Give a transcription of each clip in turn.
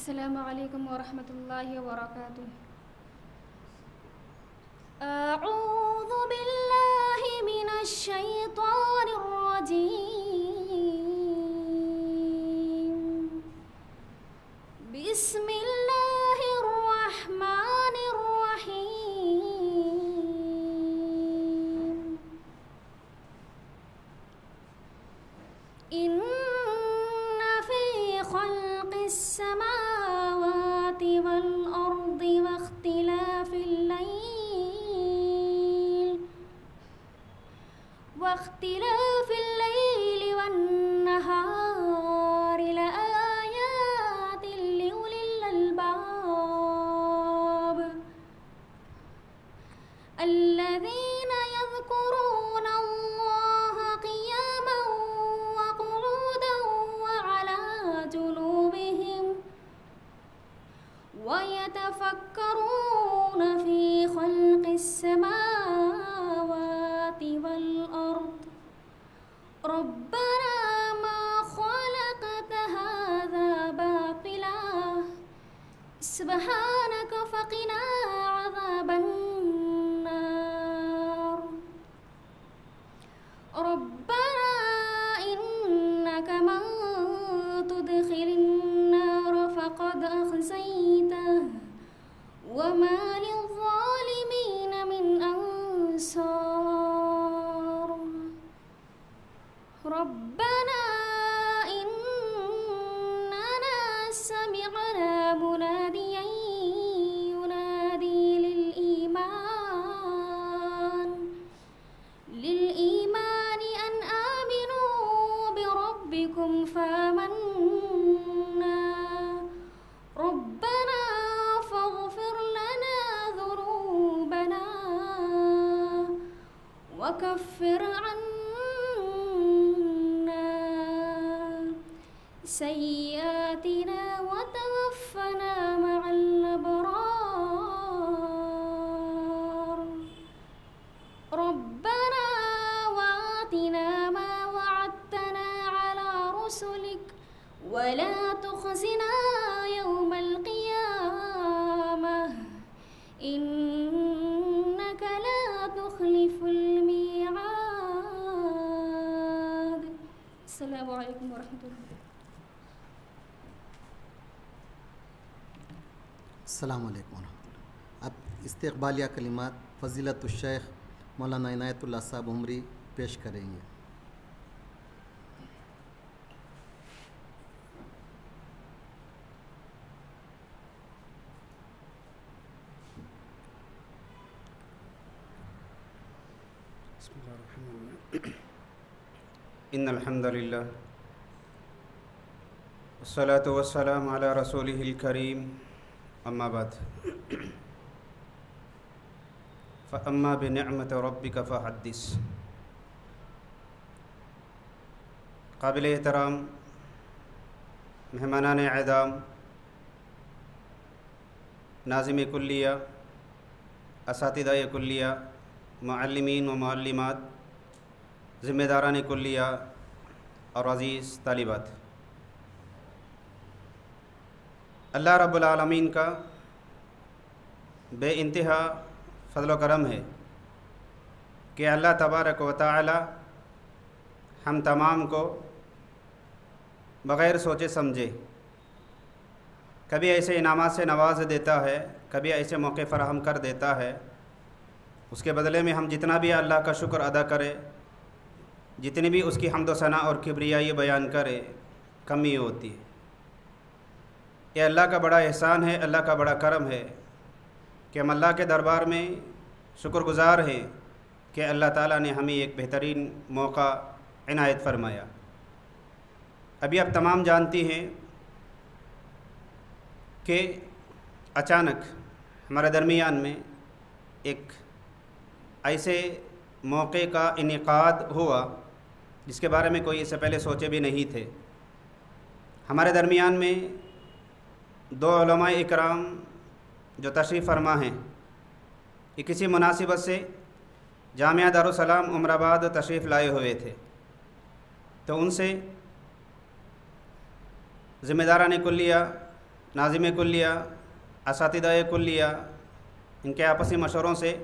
السلام علیکم ورحمۃ اللہ وبرکاتہ۔ اعوذ باللہ من الشیطان الرجیم، بسم اللہ الرحمن الرحیم۔ ان فی خلق السماوات والارض واختلاف الليل والنهار لآيات لأولي الألباب الذين يذكرون الله قياما وقعودا وعلى جنوبهم ويتفكرون في خلق السماوات والأرض ربنا ما خلقت هذا باطلا سبحانك فقنا عذاب النار ربنا إنك من تدخل النار فقد أخزيته وما للظالمين من أنصار ربنا إننا سمعنا مناديا ينادي للإيمان أن آمنوا بربكم فآمنا ربنا فاغفر لنا ذنوبنا وكفر عنا سيئاتنا وتوفنا مع الأبرار ربنا وآتنا ما وعدتنا على رسلك ولا تخزنا يوم القيامة إنك لا تخلف الميعاد۔ السلام علیکم ورحمۃ اللہ۔ السلام علیکم ورحمۃ اللہ۔ اب استقبالیہ کلمات فضیلت الشیخ مولانا عنایت اللہ صاحب عمری پیش کریں گے۔ بسم اللہ الرحمن الرحیم۔ ان الحمد للہ والصلاة والسلام علی رسولہ الکریم، اما بعد فاما بنعمت ربک فحدث۔ قابل احترام مہمانان اعظام، ناظم کلیہ، اساتذہ کلیہ، معلمین و معلمات، ذمہ داران کلیہ اور عزیز طالبات، اللہ رب العالمین کا بے انتہا فضل و کرم ہے کہ اللہ تبارک و تعالی ہم تمام کو بغیر سوچے سمجھے کبھی ایسے انعامات سے نواز دیتا ہے، کبھی ایسے موقع فراہم کر دیتا ہے، اس کے بدلے میں ہم جتنا بھی اللہ کا شکر ادا کرے، جتنی بھی اس کی حمد و ثنا اور کبریائی بیان کرے، کمی ہوتی ہے۔ یہ اللہ کا بڑا احسان ہے، اللہ کا بڑا کرم ہے کہ ہم اللہ کے دربار میں شکر گزار ہیں کہ اللہ تعالیٰ نے ہمیں ایک بہترین موقع عنایت فرمایا۔ ابھی آپ تمام جانتی ہیں کہ اچانک ہمارے درمیان میں ایک ایسے موقع کا انعقاد ہوا جس کے بارے میں کوئی اس سے پہلے سوچے بھی نہیں تھے۔ ہمارے درمیان میں دو علماء اکرام جو تشریف فرما ہیں، یہ کسی مناسبت سے جامعہ دارالسلام عمر آباد تشریف لائے ہوئے تھے، تو ان سے ذمہ داران کلیہ ناظم کلیہ، اساتذہ کلیہ، ان کے آپسی مشوروں سے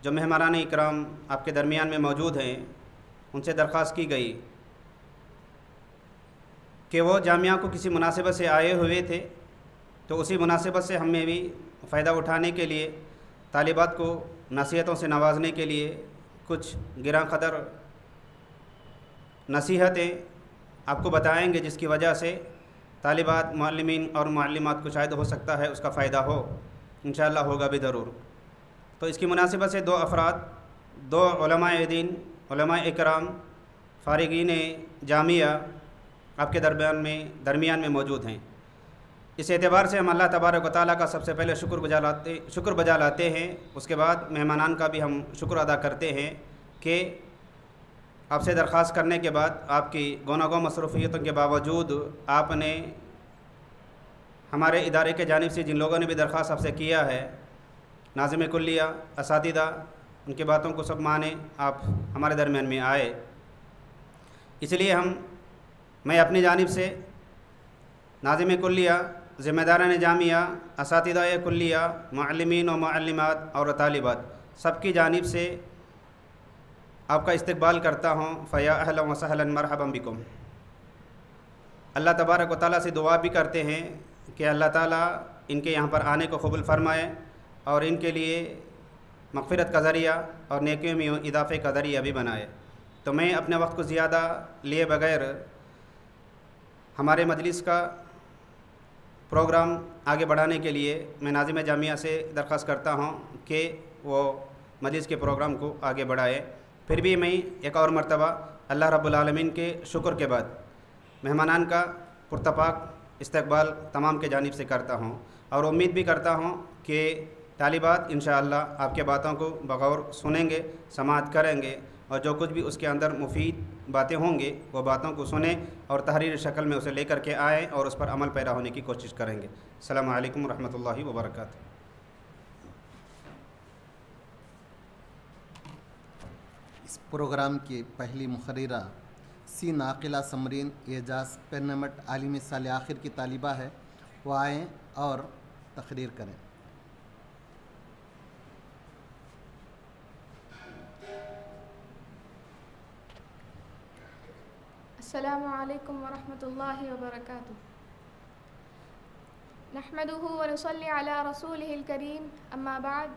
جو مہمانان اکرام آپ کے درمیان میں موجود ہیں ان سے درخواست کی گئی کہ وہ جامعہ کو کسی مناسبت سے آئے ہوئے تھے، تو اسی مناسبت سے ہمیں بھی فائدہ اٹھانے کے لیے طالبات کو نصیحتوں سے نوازنے کے لیے کچھ گراں قدر نصیحتیں آپ کو بتائیں گے، جس کی وجہ سے طالبات، معلمین اور معلمات کو شاید ہو سکتا ہے اس کا فائدہ ہو، انشاءاللہ ہوگا بھی ضرور۔ تو اس کی مناسبت سے دو افراد، دو علماء دین، علماء اکرام، فارغین جامعہ آپ کے درمیان میں موجود ہیں۔ اس اعتبار سے ہم اللہ تبارک و تعالیٰ کا سب سے پہلے شکر بجا لاتے ہیں، اس کے بعد مہمانان کا بھی ہم شکر ادا کرتے ہیں کہ آپ سے درخواست کرنے کے بعد، آپ کی گوناگوں مصروفیتوں کے باوجود، آپ نے ہمارے ادارے کے جانب سے جن لوگوں نے بھی درخواست آپ سے کیا ہے، ناظم کلیہ، اساتذہ، ان کی باتوں کو سب مانیں، آپ ہمارے درمیان میں آئے۔ اس لیے میں اپنی جانب سے ناظم کلیہ، ذمہ داران جامعہ، اساتذہ کلیہ، معلمین و معلمات اور طالبات سب کی جانب سے آپ کا استقبال کرتا ہوں۔ فیا اہلا و سہلا مرحبا بکم۔ اللہ تبارک و تعالیٰ سے دعا بھی کرتے ہیں کہ اللہ تعالیٰ ان کے یہاں پر آنے کو قبول فرمائے اور ان کے لیے مغفرت کا ذریعہ اور نیکیوں میں اضافے کا ذریعہ بھی بنائے۔ تو میں اپنے وقت کو زیادہ لیے بغیر ہمارے مجلس کا پروگرام آگے بڑھانے کے لیے میں ناظم جامعہ سے درخواست کرتا ہوں کہ وہ مجلس کے پروگرام کو آگے بڑھائے۔ پھر بھی میں ایک اور مرتبہ اللہ رب العالمین کے شکر کے بعد مہمانان کا پرتپاک استقبال تمام کے جانب سے کرتا ہوں، اور امید بھی کرتا ہوں کہ طالبات انشاءاللہ آپ کے باتوں کو بغور سنیں گے، سماعت کریں گے، اور جو کچھ بھی اس کے اندر مفید باتیں ہوں گے وہ باتوں کو سنیں اور تحریری شکل میں اسے لے کر کے آئیں اور اس پر عمل پیرا ہونے کی کوشش کریں گے۔ السلام علیکم ورحمۃ اللہ وبرکاتہ۔ اس پروگرام کی پہلی مقررہ سی ناقلہ سمرین اعجاز پرنمٹ عالمی سال آخر کی طالبہ ہے، وہ آئیں اور تقریر کریں۔ السلام علیکم ورحمۃ اللہ وبرکاتہ۔ نحمده ونصلي على رسوله الكريم، اما بعد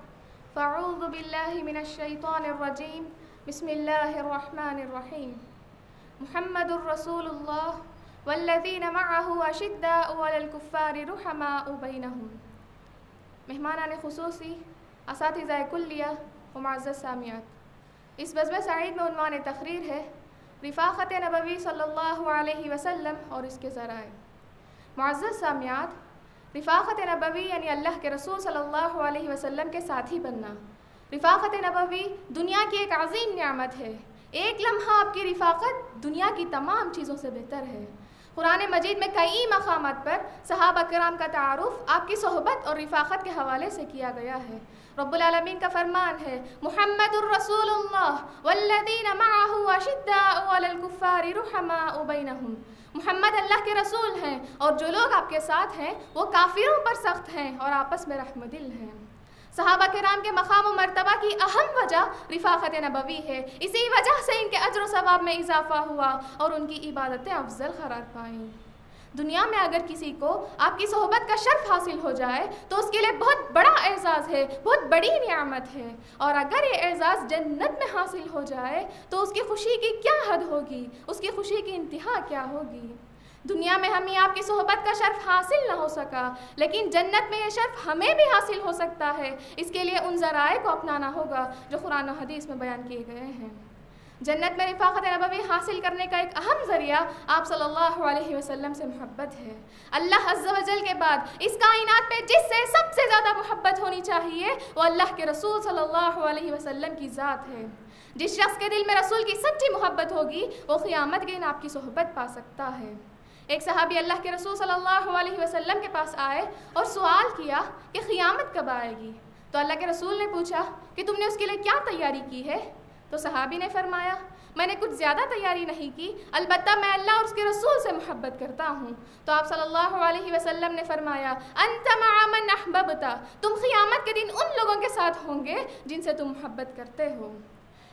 فاعوذ باللہ من الشیطان الرجیم، بسم اللہ الرحمن الرحیم۔ محمد رسول اللہ والذین معه اشداء علی الکفار رحماء بینہم۔ مہمانان خصوصی، اساتذہ کلیہ و معزز سامعات، اس بزم سعید میں عنوان تقریر ہے رفاقت نبوی صلی اللہ علیہ وسلم اور اس کے ذرائع۔ معزز سامعات، رفاقت نبوی یعنی اللہ کے رسول صلی اللہ علیہ وسلم کے ساتھی بننا۔ رفاقت نبوی دنیا کی ایک عظیم نعمت ہے۔ ایک لمحہ آپ کی رفاقت دنیا کی تمام چیزوں سے بہتر ہے۔ قرآن مجید میں کئی مقامات پر صحابہ کرام کا تعارف آپ کی صحبت اور رفاقت کے حوالے سے کیا گیا ہے۔ رب العالمین کا فرمان ہے محمد الرسول اللہ والذین معه اشداء علی الکفار رحماء بینہم۔ محمد اللہ کے رسول ہیں اور جو لوگ آپ کے ساتھ ہیں وہ کافروں پر سخت ہیں اور آپس میں رحم دل ہیں۔ صحابہ کرام کے مقام و مرتبہ کی اہم وجہ رفاقت نبوی ہے، اسی وجہ سے ان کے اجر و ثواب میں اضافہ ہوا اور ان کی عبادتیں افضل قرار پائیں۔ دنیا میں اگر کسی کو آپ کی صحبت کا شرف حاصل ہو جائے تو اس کے لیے بہت بڑا اعزاز ہے، بہت بڑی نعمت ہے، اور اگر یہ اعزاز جنت میں حاصل ہو جائے تو اس کی خوشی کی کیا حد ہوگی، اس کی خوشی کی انتہا کیا ہوگی۔ دنیا میں ہمیں آپ کی صحبت کا شرف حاصل نہ ہو سکا، لیکن جنت میں یہ شرف ہمیں بھی حاصل ہو سکتا ہے۔ اس کے لیے ان ذرائع کو اپنانا ہوگا جو قرآن و حدیث میں بیان کیے گئے ہیں۔ جنت میں رفاقت نبوی حاصل کرنے کا ایک اہم ذریعہ آپ صلی اللہ علیہ وسلم سے محبت ہے۔ اللہ عز و جل کے بعد اس کائنات پہ جس سے سب سے زیادہ محبت ہونی چاہیے وہ اللہ کے رسول صلی اللہ علیہ وسلم کی ذات ہے۔ جس شخص کے دل میں رسول کی سچی محبت ہوگی وہ قیامت کے دن آپ کی صحبت پا سکتا ہے۔ ایک صحابی اللہ کے رسول صلی اللہ علیہ وسلم کے پاس آئے اور سوال کیا کہ قیامت کب آئے گی؟ تو اللہ کے رسول نے پوچھا کہ تم نے اس کے لیے کیا تیاری کی ہے؟ تو صحابی نے فرمایا میں نے کچھ زیادہ تیاری نہیں کی، البتہ میں اللہ اور اس کے رسول سے محبت کرتا ہوں۔ تو آپ صلی اللہ علیہ وسلم نے فرمایا انت مع من احببت، تم قیامت کے دن ان لوگوں کے ساتھ ہوں گے جن سے تم محبت کرتے ہو۔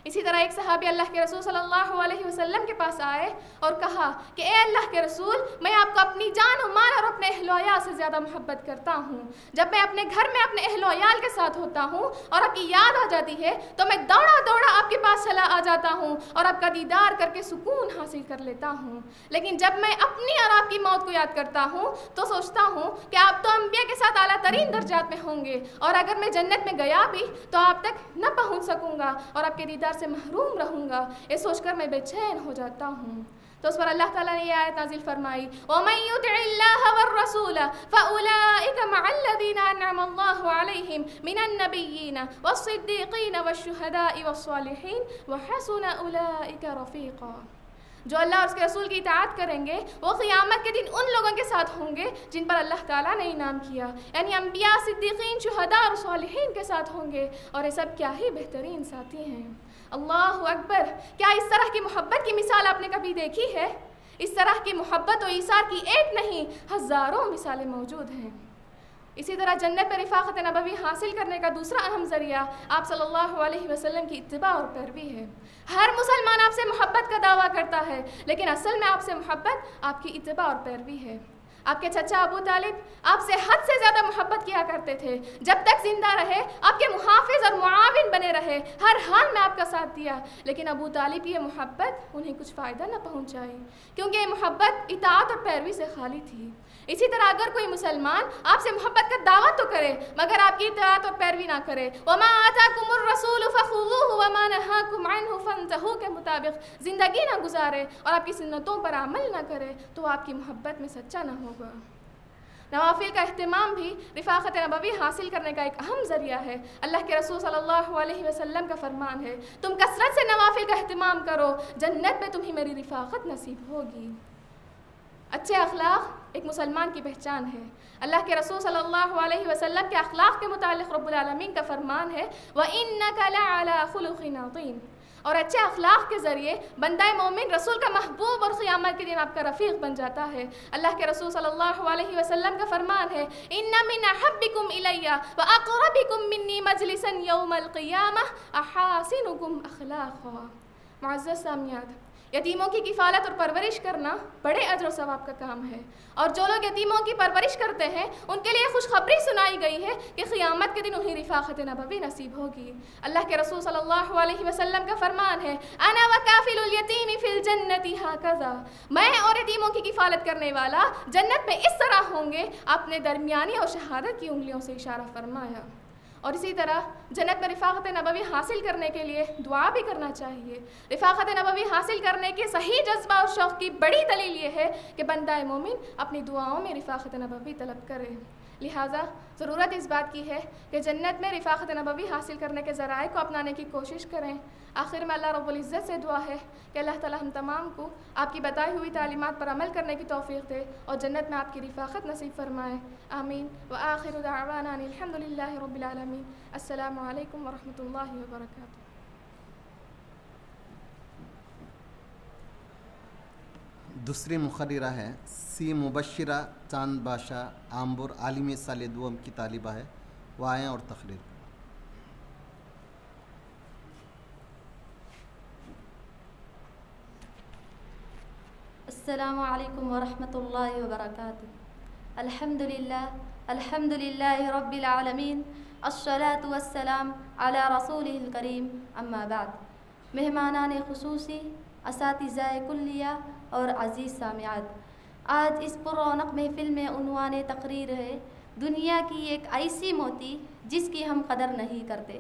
اسی طرح ایک صحابی اللہ کے رسول صلی اللہ علیہ وسلم کے پاس آئے اور کہا کہ اے اللہ کے رسول، میں آپ کو اپنی جان و مال اور اپنے اہل و عیال سے زیادہ محبت کرتا ہوں۔ جب میں اپنے گھر میں اپنے اہل و عیال کے ساتھ ہوتا ہوں اور آپ کی یاد آ جاتی ہے تو میں دوڑا دوڑا آپ کے پاس چلا آ جاتا ہوں اور آپ کا دیدار کر کے سکون حاصل کر لیتا ہوں۔ لیکن جب میں اپنی اور آپ کی موت کو یاد کرتا ہوں تو سوچتا ہوں کہ آپ تو انبیاء کے ساتھ اعلیٰ ترین درجات میں ہوں گے، اور اگر میں جنت میں گیا بھی تو آپ تک نہ پہنچ سکوں گا اور آپ کے دیدار سے محروم رہوں گا، یہ سوچ کر میں بے چین ہو جاتا ہوں۔ تو اس پر اللہ تعالیٰ نے یہ آیت نازل فرمائی وَمَن يُطِعِ اللَّهَ وَالرَّسُولَ فَأُولَٰئِكَ مَعَ الَّذِينَ أَنْعَمَ اللَّهُ عَلَيْهِمْ مِنَ النَّبِيِّينَ وَالصِّدِّيقِينَ وَالشُّهَدَاءِ وَالصَّالِحِينَ وَحَسُنَ أُولَٰئِكَ رَفِيقًا۔ جو اللہ اور اس کے رسول کی اطاعت کریں گے وہ قیامت کے دن ان لوگوں کے ساتھ ہوں گے جن پر اللہ تعالیٰ نے انعام کیا، یعنی انبیاء، صدیقین، شہداء اور صالحین کے ساتھ ہوں گے، اور یہ سب کیا ہی بہترین ساتھی ہیں۔ اللہ اکبر! کیا اس طرح کی محبت کی مثال آپ نے کبھی دیکھی ہے؟ اس طرح کی محبت و ایثار کی ایک نہیں ہزاروں مثالیں موجود ہیں۔ اسی طرح جنت میں رفاقت نبوی حاصل کرنے کا دوسرا اہم ذریعہ آپ صلی اللہ علیہ وسلم کی اتباع اور پیروی ہے۔ ہر مسلمان آپ سے محبت کا دعویٰ کرتا ہے، لیکن اصل میں آپ سے محبت آپ کی اتباع اور پیروی ہے۔ آپ کے چچا ابو طالب آپ سے حد سے زیادہ محبت کیا کرتے تھے، جب تک زندہ رہے آپ کے محافظ اور معاون بنے رہے، ہر حال میں آپ کا ساتھ دیا، لیکن ابو طالب کی یہ محبت انہیں کچھ فائدہ نہ پہنچائی، کیونکہ یہ محبت اطاعت اور پیروی سے خالی تھی۔ اسی طرح اگر کوئی مسلمان آپ سے محبت کا دعویٰ تو کرے مگر آپ کی اطاعت اور پیروی نہ کرے، وَمَا آتَاكُمُ الرَّسُولُ فَخُذُوهُ وَمَا نَهَاكُمْ عَنْهُ فَانْتَهُوا کے مطابق زندگی نہ گزارے اور آپ کی سنتوں پر عمل نہ کرے تو آپ کی محبت میں سچا نہ ہوگا۔ نوافل کا اہتمام بھی رفاقت نبوی حاصل کرنے کا ایک اہم ذریعہ ہے۔ اللہ کے رسول صلی اللہ علیہ وسلم کا فرمان ہے تم کثرت سے نوافل کا اہتمام کرو، جنت میں تمہیں میری رفاقت نصیب ہوگی۔ اچھے اخلاق ایک مسلمان کی پہچان ہے۔ اللہ کے رسول صلی اللہ علیہ وسلم کے اخلاق کے متعلق رب العالمین کا فرمان ہے وَإِنَّكَ لَعَلَىٰ خُلُقٍ عَظِيمٍ، اور اچھے اخلاق کے ذریعے بندہ مومن رسول کا محبوب اور قیامت کے دن آپ کا رفیق بن جاتا ہے۔ اللہ کے رسول صلی اللہ علیہ وسلم کا فرمان ہے إِنَّ مِنْ أَحَبِّكُمْ إِلَيَّ وَأَقْرَبِكُمْ مِنِّي مَجْلِسًا يَوْمَ الْقِيَامَةِ أَحَاسِنُكُمْ أَخْلَاقًا۔ معزز سامعین، یتیموں کی کفالت اور پرورش کرنا بڑے اجر و ثواب کا کام ہے، اور جو لوگ یتیموں کی پرورش کرتے ہیں ان کے لیے خوشخبری سنائی گئی ہے کہ قیامت کے دن انہیں رفاقت نبوی نصیب ہوگی۔ اللہ کے رسول صلی اللہ علیہ وسلم کا فرمان ہے انا وکافل الیتیم فی الجنۃ ھکذا، میں اور یتیموں کی کفالت کرنے والا جنت میں اس طرح ہوں گے۔ آپ نے درمیانی اور شہادت کی انگلیوں سے اشارہ فرمایا۔ اور اسی طرح جنت میں رفاقت نبوی حاصل کرنے کے لیے دعا بھی کرنا چاہیے۔ رفاقت نبوی حاصل کرنے کے صحیح جذبہ اور شوق کی بڑی دلیل یہ ہے کہ بندہ مومن اپنی دعاؤں میں رفاقت نبوی طلب کرے۔ لہٰذا ضرورت اس بات کی ہے کہ جنت میں رفاقت نبوی حاصل کرنے کے ذرائع کو اپنانے کی کوشش کریں۔ آخر میں اللہ رب العزت سے دعا ہے کہ اللہ تعالی ہم تمام کو آپ کی بتائی ہوئی تعلیمات پر عمل کرنے کی توفیق دے اور جنت میں آپ کی رفاقت نصیب فرمائے، آمین۔ وآخر دعوانا ان الحمد للہ رب العالمین۔ السلام علیکم ورحمۃ اللہ وبرکاتہ۔ دوسری مقررہ ہے سی مبشرہ چاند باشا آمبور عالمی سال دوم کی طالبہ ہے، وہ آئیں اور تقریر۔ السلام علیکم ورحمۃ اللہ وبرکاتہ۔ الحمد للہ رب العالمین، الصلاۃ والسلام علی رسولہ الکریم، اما بعد۔ مہمانان خصوصی، اساتذہ کلیہ اور عزیز سامعات، آج اس پررونق محفل میں عنوان تقریر ہے دنیا کی ایک ایسی موتی جس کی ہم قدر نہیں کرتے۔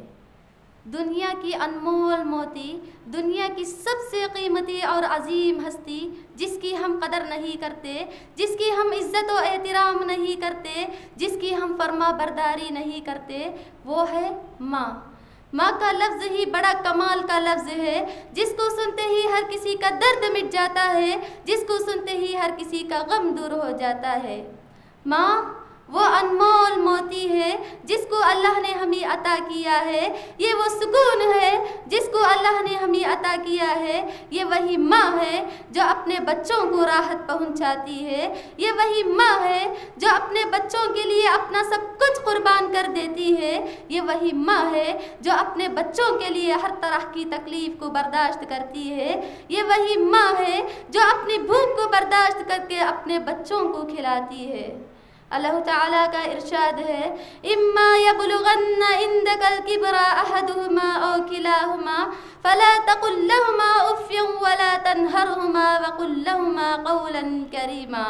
دنیا کی انمول موتی، دنیا کی سب سے قیمتی اور عظیم ہستی جس کی ہم قدر نہیں کرتے، جس کی ہم عزت و احترام نہیں کرتے، جس کی ہم فرما برداری نہیں کرتے، وہ ہے ماں۔ ماں کا لفظ ہی بڑا کمال کا لفظ ہے، جس کو سنتے ہی ہر کسی کا درد مٹ جاتا ہے، جس کو سنتے ہی ہر کسی کا غم دور ہو جاتا ہے۔ ماں وہ انمول موتی ہے جس کو اللہ نے ہمیں عطا کیا ہے، یہ وہ سکون ہے جس کو اللہ نے ہمیں عطا کیا ہے، یہ وہی ماں ہے جو اپنے بچوں کو راحت پہنچاتی ہے، یہ وہی ماں ہے جو اپنے بچوں کے لیے اپنا سب کچھ قربان کر دیتی ہے، یہ وہی ماں ہے جو اپنے بچوں کے لیے ہر طرح کی تکلیف کو برداشت کرتی ہے، یہ وہی ماں ہے جو اپنی بھوک کو برداشت کر کے اپنے بچوں کو کھلاتی ہے۔ اللہ تعالیٰ کا ارشاد ہے اما یبلغن عندک الکبر احدہما او کلاہما فلا تقل لہما اف ولا تنہرہما وقل لہما قولا کریما۔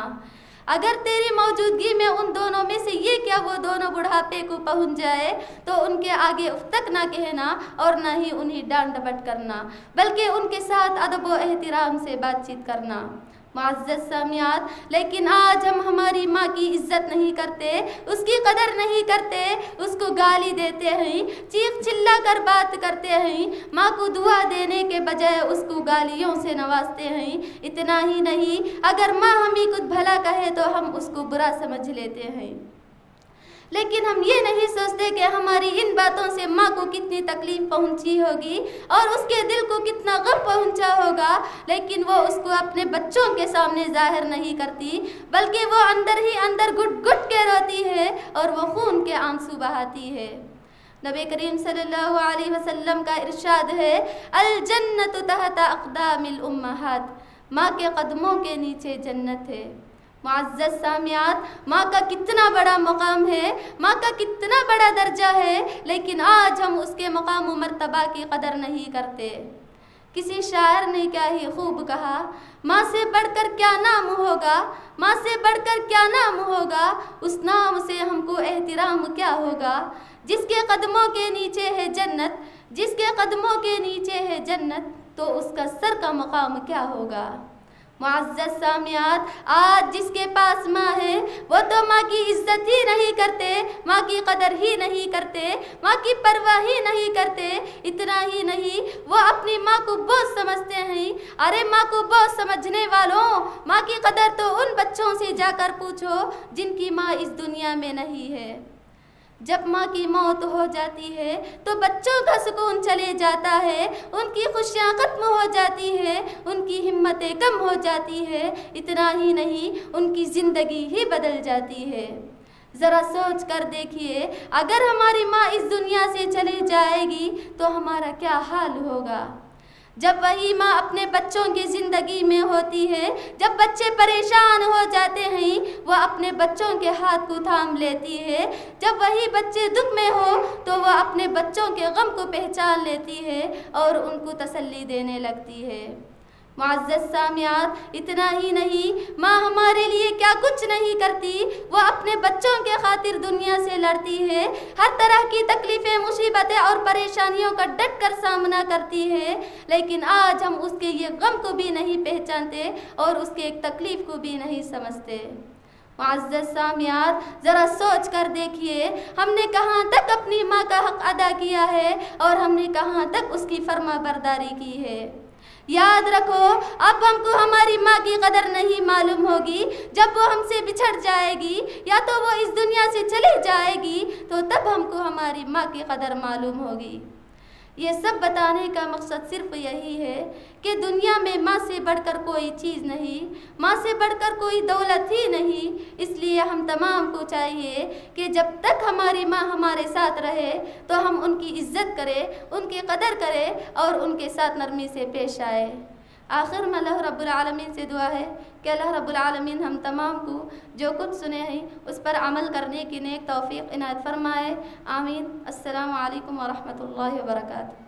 اگر تیری موجودگی میں ان دونوں میں سے یہ کیا وہ دونوں بڑھاپے کو پہنچ جائے تو ان کے آگے اف تک نہ کہنا اور نہ ہی انہیں ڈانٹ ڈپٹ کرنا، بلکہ ان کے ساتھ ادب و احترام سے بات چیت کرنا۔ معزز سامعات، لیکن آج ہم ہماری ماں کی عزت نہیں کرتے، اس کی قدر نہیں کرتے، اس کو گالی دیتے ہیں، چیخ چلا کر بات کرتے ہیں، ماں کو دعا دینے کے بجائے اس کو گالیوں سے نوازتے ہیں۔ اتنا ہی نہیں، اگر ماں ہمیں کچھ بھلا کہے تو ہم اس کو برا سمجھ لیتے ہیں، لیکن ہم یہ نہیں سوچتے کہ ہماری ان باتوں سے ماں کو کتنی تکلیف پہنچی ہوگی اور اس کے دل کو کتنا غم پہنچا ہوگا، لیکن وہ اس کو اپنے بچوں کے سامنے ظاہر نہیں کرتی، بلکہ وہ اندر ہی اندر گٹ گٹ کے روتی ہے اور وہ خون کے آنسو بہاتی ہے۔ نبی کریم صلی اللہ علیہ وسلم کا ارشاد ہے الجنت تحت اقدام الامہات، ماں کے قدموں کے نیچے جنت ہے۔ معزز سامعات، ماں کا کتنا بڑا مقام ہے، ماں کا کتنا بڑا درجہ ہے، لیکن آج ہم اس کے مقام و مرتبہ کی قدر نہیں کرتے۔ کسی شاعر نے کیا ہی خوب کہا، ماں سے بڑھ کر کیا نام ہوگا، ماں سے بڑھ کر کیا نام ہوگا، اس نام سے ہم کو احترام کیا ہوگا، جس کے قدموں کے نیچے ہے جنت، جس کے قدموں کے نیچے ہے جنت، تو اس کا سر کا مقام کیا ہوگا۔ معزز سامعات، آج جس کے پاس ماں ہے وہ تو ماں کی عزت ہی نہیں کرتے، ماں کی قدر ہی نہیں کرتے، ماں کی پرواہ ہی نہیں کرتے۔ اتنا ہی نہیں، وہ اپنی ماں کو بوجھ سمجھتے ہیں۔ ارے ماں کو بوجھ سمجھنے والوں، ماں کی قدر تو ان بچوں سے جا کر پوچھو جن کی ماں اس دنیا میں نہیں ہے۔ جب ماں کی موت ہو جاتی ہے تو بچوں کا سکون چلے جاتا ہے، ان کی خوشیاں ختم ہو جاتی ہے، ان کی ہمتیں کم ہو جاتی ہے، اتنا ہی نہیں ان کی زندگی ہی بدل جاتی ہے۔ ذرا سوچ کر دیکھیے، اگر ہماری ماں اس دنیا سے چلی جائے گی تو ہمارا کیا حال ہوگا۔ جب وہی ماں اپنے بچوں کی زندگی میں ہوتی ہے، جب بچے پریشان ہو جاتے ہیں وہ اپنے بچوں کے ہاتھ کو تھام لیتی ہے، جب وہی بچے دکھ میں ہو تو وہ اپنے بچوں کے غم کو پہچان لیتی ہے اور ان کو تسلی دینے لگتی ہے۔ معزز سامعات، اتنا ہی نہیں، ماں ہمارے لیے کیا کچھ نہیں کرتی، وہ اپنے بچوں کے خاطر دنیا سے لڑتی ہے، ہر طرح کی تکلیفیں، مصیبتیں اور پریشانیوں کا ڈٹ کر سامنا کرتی ہے، لیکن آج ہم اس کے یہ غم کو بھی نہیں پہچانتے اور اس کے ایک تکلیف کو بھی نہیں سمجھتے۔ معزز سامعات، ذرا سوچ کر دیکھیے، ہم نے کہاں تک اپنی ماں کا حق ادا کیا ہے اور ہم نے کہاں تک اس کی فرما برداری کی ہے۔ یاد رکھو، اب ہم کو ہماری ماں کی قدر نہیں معلوم ہوگی جب وہ ہم سے بچھڑ جائے گی، یا تو وہ اس دنیا سے چلی جائے گی، تو تب ہم کو ہماری ماں کی قدر معلوم ہوگی۔ یہ سب بتانے کا مقصد صرف یہی ہے کہ دنیا میں ماں سے بڑھ کر کوئی چیز نہیں، ماں سے بڑھ کر کوئی دولت ہی نہیں۔ اس لیے ہم تمام کو چاہیے کہ جب تک ہماری ماں ہمارے ساتھ رہے تو ہم ان کی عزت کریں، ان کی قدر کریں اور ان کے ساتھ نرمی سے پیش آئے۔ آخر میں اللہ رب العالمین سے دعا ہے کہ اللہ رب العالمین ہم تمام کو جو کچھ سنے ہیں اس پر عمل کرنے کی نیک توفیق عنایت فرمائے، آمین۔ السلام علیکم ورحمۃ اللہ وبرکاتہ۔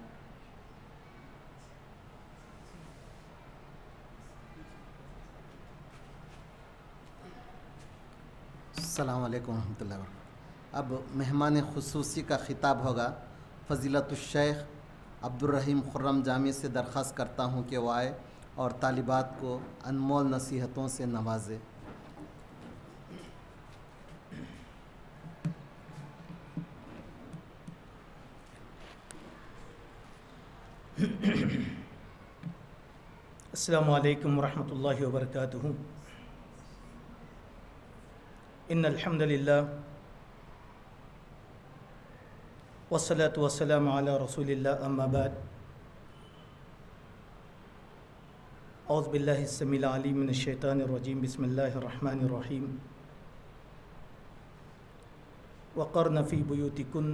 السلام علیکم ورحمۃ اللہ وبرکاتہ۔ اب مہمان خصوصی کا خطاب ہوگا۔ فضیلت الشیخ عبدالرحیم خرم جامی سے درخواست کرتا ہوں کہ وہ آئے اور طالبات کو انمول نصیحتوں سے نوازے۔ السلام علیکم ورحمۃ اللہ وبرکاتہ۔ إن الحمد لله والصلاة والسلام على رسول الله أما بعد أعوذ بالله السميع العليم من الشيطان الرجيم بسم الله الرحمن الرحيم وقرن في بيوتكن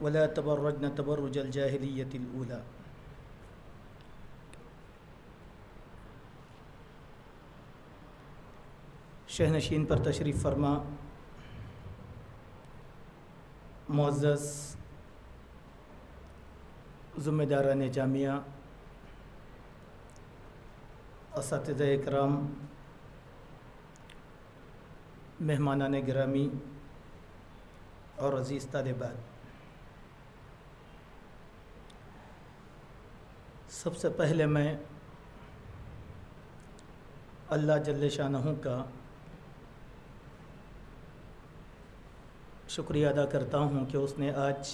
ولا تبرجن تبرج الجاهلية الأولى. شہنشین پر تشریف فرما معزز ذمہ داران جامعہ، اساتذہ اکرام، مہمانان گرامی اور عزیز طالبات، سب سے پہلے میں اللہ جل شانہ کا شکریہ ادا کرتا ہوں کہ اس نے آج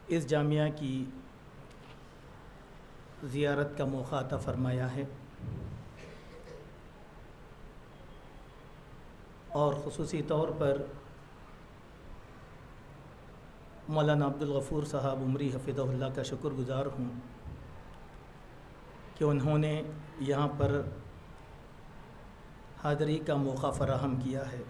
اس جامعہ کی زیارت کا موقع عطا فرمایا ہے، اور خصوصی طور پر مولانا عبدالغفور صاحب عمری حفظہ اللہ کا شکر گزار ہوں کہ انہوں نے یہاں پر حاضری کا موقع فراہم کیا ہے۔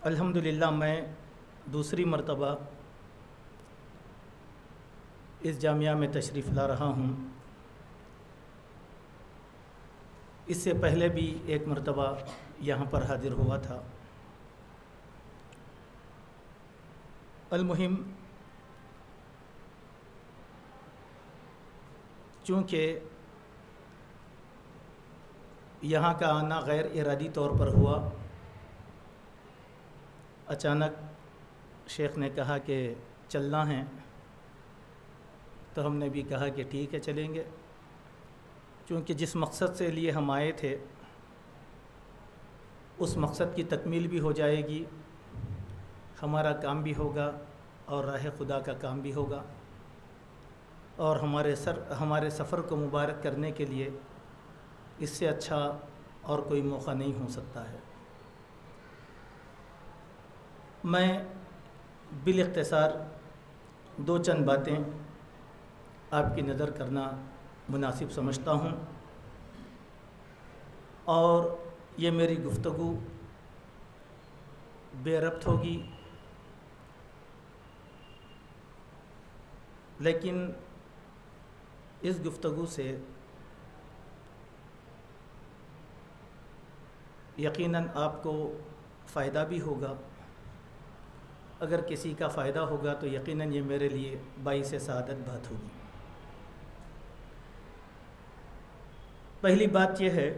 الحمدللہ میں دوسری مرتبہ اس جامعہ میں تشریف لا رہا ہوں۔ اس سے پہلے بھی ایک مرتبہ یہاں پر حاضر ہوا تھا۔ المہم چونکہ یہاں کا آنا غیر ارادی طور پر ہوا، اچانک شیخ نے کہا کہ چلنا ہے، تو ہم نے بھی کہا کہ ٹھیک ہے چلیں گے، چونکہ جس مقصد سے لیے ہم آئے تھے اس مقصد کی تکمیل بھی ہو جائے گی، ہمارا کام بھی ہوگا اور راہ خدا کا کام بھی ہوگا، اور ہمارے سفر کو مبارک کرنے کے لیے اس سے اچھا اور کوئی موقع نہیں ہو سکتا ہے۔ میں بالاختصار دو چند باتیں آپ کی نظر کرنا مناسب سمجھتا ہوں، اور یہ میری گفتگو بے ربط ہوگی، لیکن اس گفتگو سے یقیناً آپ کو فائدہ بھی ہوگا۔ اگر کسی کا فائدہ ہوگا تو یقیناً یہ میرے لیے باعث سعادت بات ہوگی۔ پہلی بات یہ ہے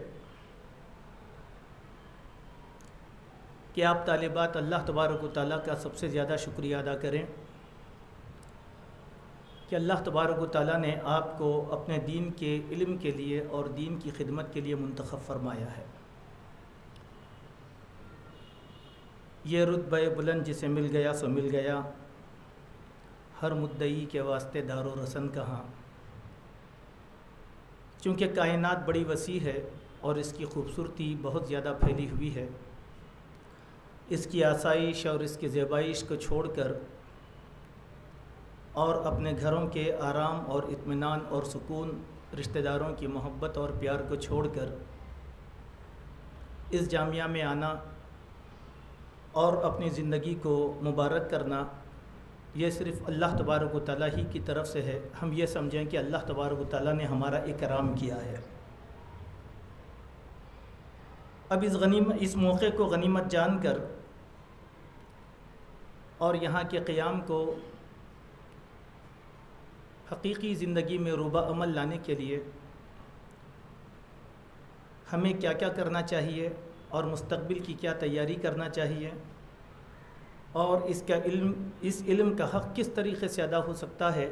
کہ آپ طالبات اللہ تبارک و تعالیٰ کا سب سے زیادہ شکریہ ادا کریں کہ اللہ تبارک و تعالیٰ نے آپ کو اپنے دین کے علم کے لیے اور دین کی خدمت کے لیے منتخب فرمایا ہے۔ یہ رتبہ بلند جسے مل گیا سو مل گیا، ہر مدعی کے واسطے دار و رسن کہاں۔ چونکہ کائنات بڑی وسیع ہے اور اس کی خوبصورتی بہت زیادہ پھیلی ہوئی ہے، اس کی آسائش اور اس کی زیبائش کو چھوڑ کر اور اپنے گھروں کے آرام اور اطمینان اور سکون، رشتہ داروں کی محبت اور پیار کو چھوڑ کر اس جامعہ میں آنا اور اپنی زندگی کو مبارک کرنا، یہ صرف اللہ تبارک و تعالیٰ ہی کی طرف سے ہے۔ ہم یہ سمجھیں کہ اللہ تبارک و تعالیٰ نے ہمارا اکرام کیا ہے۔ اب اس موقع کو غنیمت جان کر اور یہاں کے قیام کو حقیقی زندگی میں روبہ عمل لانے کے لیے ہمیں کیا کیا کرنا چاہیے اور مستقبل کی کیا تیاری کرنا چاہیے، اور اس علم کا حق کس طریقے سے ادا ہو سکتا ہے،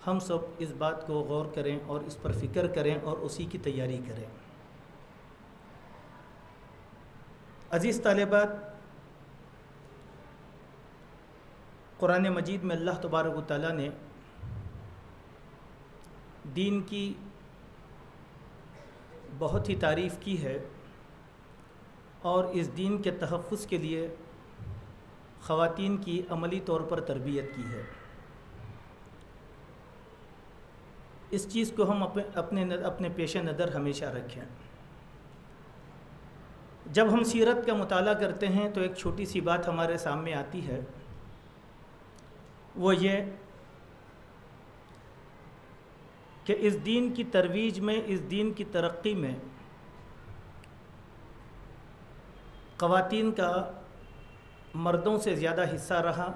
ہم سب اس بات کو غور کریں اور اس پر فکر کریں اور اسی کی تیاری کریں۔ عزیز طالبات، قرآن مجید میں اللہ تبارک و تعالیٰ نے دین کی بہت ہی تعریف کی ہے اور اس دین کے تحفظ کے لیے خواتین کی عملی طور پر تربیت کی ہے۔ اس چیز کو ہم اپنے پیش نظر ہمیشہ رکھیں۔ جب ہم سیرت کا مطالعہ کرتے ہیں تو ایک چھوٹی سی بات ہمارے سامنے آتی ہے، وہ یہ کہ اس دین کی ترویج میں، اس دین کی ترقی میں خواتین کا مردوں سے زیادہ حصہ رہا،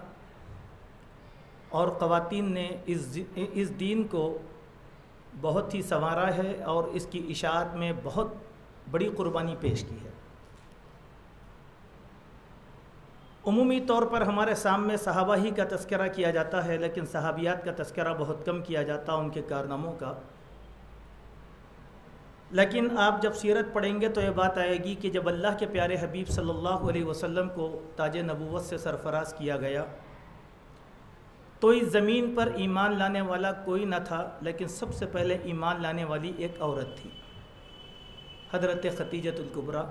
اور خواتین نے اس دین کو بہت ہی سنوارا ہے اور اس کی اشاعت میں بہت بڑی قربانی پیش کی ہے۔ عمومی طور پر ہمارے سامنے صحابہ ہی کا تذکرہ کیا جاتا ہے، لیکن صحابیات کا تذکرہ بہت کم کیا جاتا ان کے کارناموں کا۔ لیکن آپ جب سیرت پڑھیں گے تو یہ بات آئے گی کہ جب اللہ کے پیارے حبیب صلی اللہ علیہ وسلم کو تاج نبوت سے سرفراز کیا گیا تو اس زمین پر ایمان لانے والا کوئی نہ تھا، لیکن سب سے پہلے ایمان لانے والی ایک عورت تھی، حضرت خدیجۃ الکبریٰ،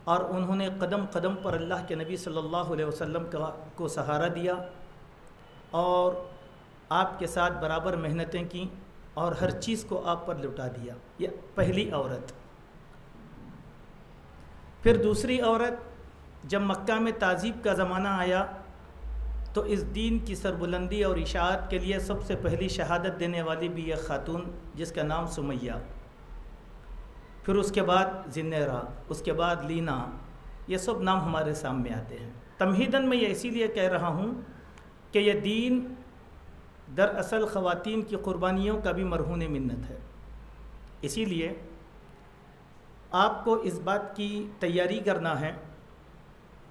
اور انہوں نے قدم قدم پر اللہ کے نبی صلی اللہ علیہ وسلم کو سہارا دیا اور آپ کے ساتھ برابر محنتیں کیں اور ہر چیز کو آپ پر لٹا دیا۔ یہ پہلی عورت۔ پھر دوسری عورت، جب مکہ میں تعذیب کا زمانہ آیا تو اس دین کی سربلندی اور اشاعت کے لیے سب سے پہلی شہادت دینے والی بھی ایک خاتون جس کا نام سمیہ، پھر اس کے بعد زنیرہ، اس کے بعد لینا، یہ سب نام ہمارے سامنے آتے ہیں۔ تمہیداً میں یہ اسی لیے کہہ رہا ہوں کہ یہ دین دراصل خواتین کی قربانیوں کا بھی مرہون منت ہے۔ اسی لیے آپ کو اس بات کی تیاری کرنا ہے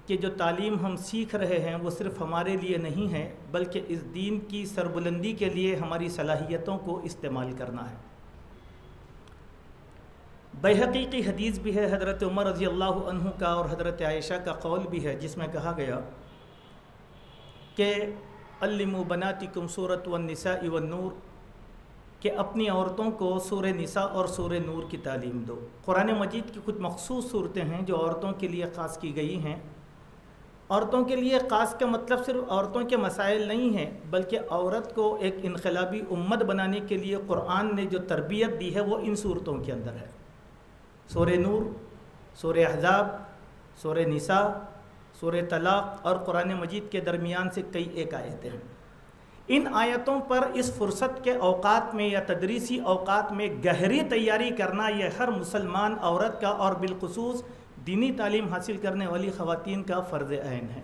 کہ جو تعلیم ہم سیکھ رہے ہیں وہ صرف ہمارے لیے نہیں ہے، بلکہ اس دین کی سربلندی کے لیے ہماری صلاحیتوں کو استعمال کرنا ہے۔ بیہقی کی حدیث بھی ہے، حضرت عمر رضی اللہ عنہ کا اور حضرت عائشہ کا قول بھی ہے، جس میں کہا گیا کہ علموا بناتکم سورۃ والنساء والنور، کہ اپنی عورتوں کو سورہ نساء اور سورہ نور کی تعلیم دو۔ قرآن مجید کی کچھ مخصوص صورتیں ہیں جو عورتوں کے لیے خاص کی گئی ہیں۔ عورتوں کے لیے خاص کا مطلب صرف عورتوں کے مسائل نہیں ہیں، بلکہ عورت کو ایک انقلابی امت بنانے کے لیے قرآن نے جو تربیت دی ہے وہ ان صورتوں کے اندر ہے۔ سورہ نور، سورہ احزاب، سورہ نساء، سورہ طلاق اور قرآن مجید کے درمیان سے کئی ایک آیتیں ہیں۔ ان آیتوں پر اس فرصت کے اوقات میں یا تدریسی اوقات میں گہری تیاری کرنا یہ ہر مسلمان عورت کا اور بالخصوص دینی تعلیم حاصل کرنے والی خواتین کا فرض عین ہے،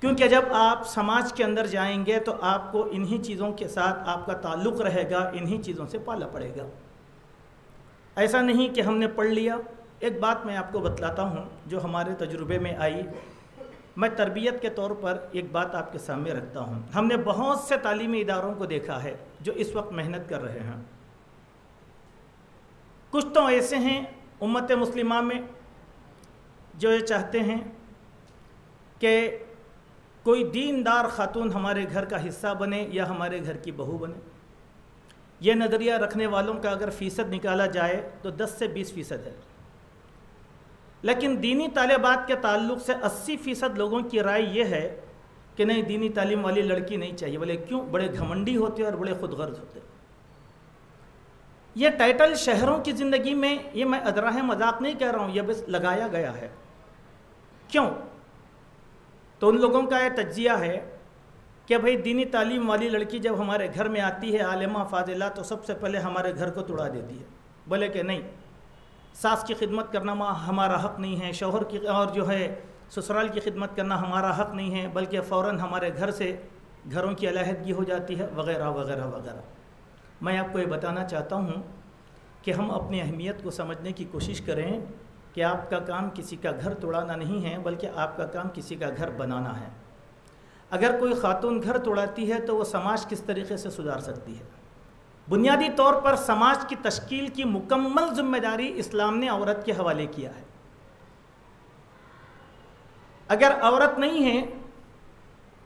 کیونکہ جب آپ سماج کے اندر جائیں گے تو آپ کو انہی چیزوں کے ساتھ آپ کا تعلق رہے گا، انہی چیزوں سے پالا پڑے گا۔ ایسا نہیں کہ ہم نے پڑھ لیا۔ ایک بات میں آپ کو بتلاتا ہوں جو ہمارے تجربے میں آئی، میں تربیت کے طور پر ایک بات آپ کے سامنے رکھتا ہوں۔ ہم نے بہت سے تعلیمی اداروں کو دیکھا ہے جو اس وقت محنت کر رہے ہیں۔ کچھ تو ایسے ہیں امت مسلمہ میں جو یہ چاہتے ہیں کہ کوئی دیندار خاتون ہمارے گھر کا حصہ بنے یا ہمارے گھر کی بہو بنے۔ یہ نظریہ رکھنے والوں کا اگر فیصد نکالا جائے تو 10 سے 20% ہے، لیکن دینی طالبات کے تعلق سے 80% لوگوں کی رائے یہ ہے کہ نہیں، دینی تعلیم والی لڑکی نہیں چاہیے۔ بولے کیوں؟ بڑے گھمنڈی ہوتے اور بڑے خود غرض ہوتے۔ یہ ٹائٹل شہروں کی زندگی میں، یہ میں ادراہ مذاق نہیں کہہ رہا ہوں، یہ بس لگایا گیا ہے۔ کیوں؟ تو ان لوگوں کا یہ تجزیہ ہے کہ بھئی دینی تعلیم والی لڑکی جب ہمارے گھر میں آتی ہے عالمہ فاضلہ تو سب سے پہلے ہمارے گھر کو توڑا دیتی ہے۔ بولے کہ نہیں، ساس کی خدمت کرنا ہمارا حق نہیں ہے، شوہر کی اور جو ہے سسرال کی خدمت کرنا ہمارا حق نہیں ہے، بلکہ فوراً ہمارے گھر سے گھروں کی علیحدگی ہو جاتی ہے، وغیرہ وغیرہ وغیرہ۔ میں آپ کو یہ بتانا چاہتا ہوں کہ ہم اپنی اہمیت کو سمجھنے کی کوشش کریں کہ آپ کا کام کسی کا گھر توڑانا نہیں ہے، بلکہ آپ کا کام کسی کا گھر بنانا ہے۔ اگر کوئی خاتون گھر توڑاتی ہے تو وہ سماج کس طریقے سے سدھار سکتی ہے؟ بنیادی طور پر سماج کی تشکیل کی مکمل ذمہ داری اسلام نے عورت کے حوالے کیا ہے۔ اگر عورت نہیں ہے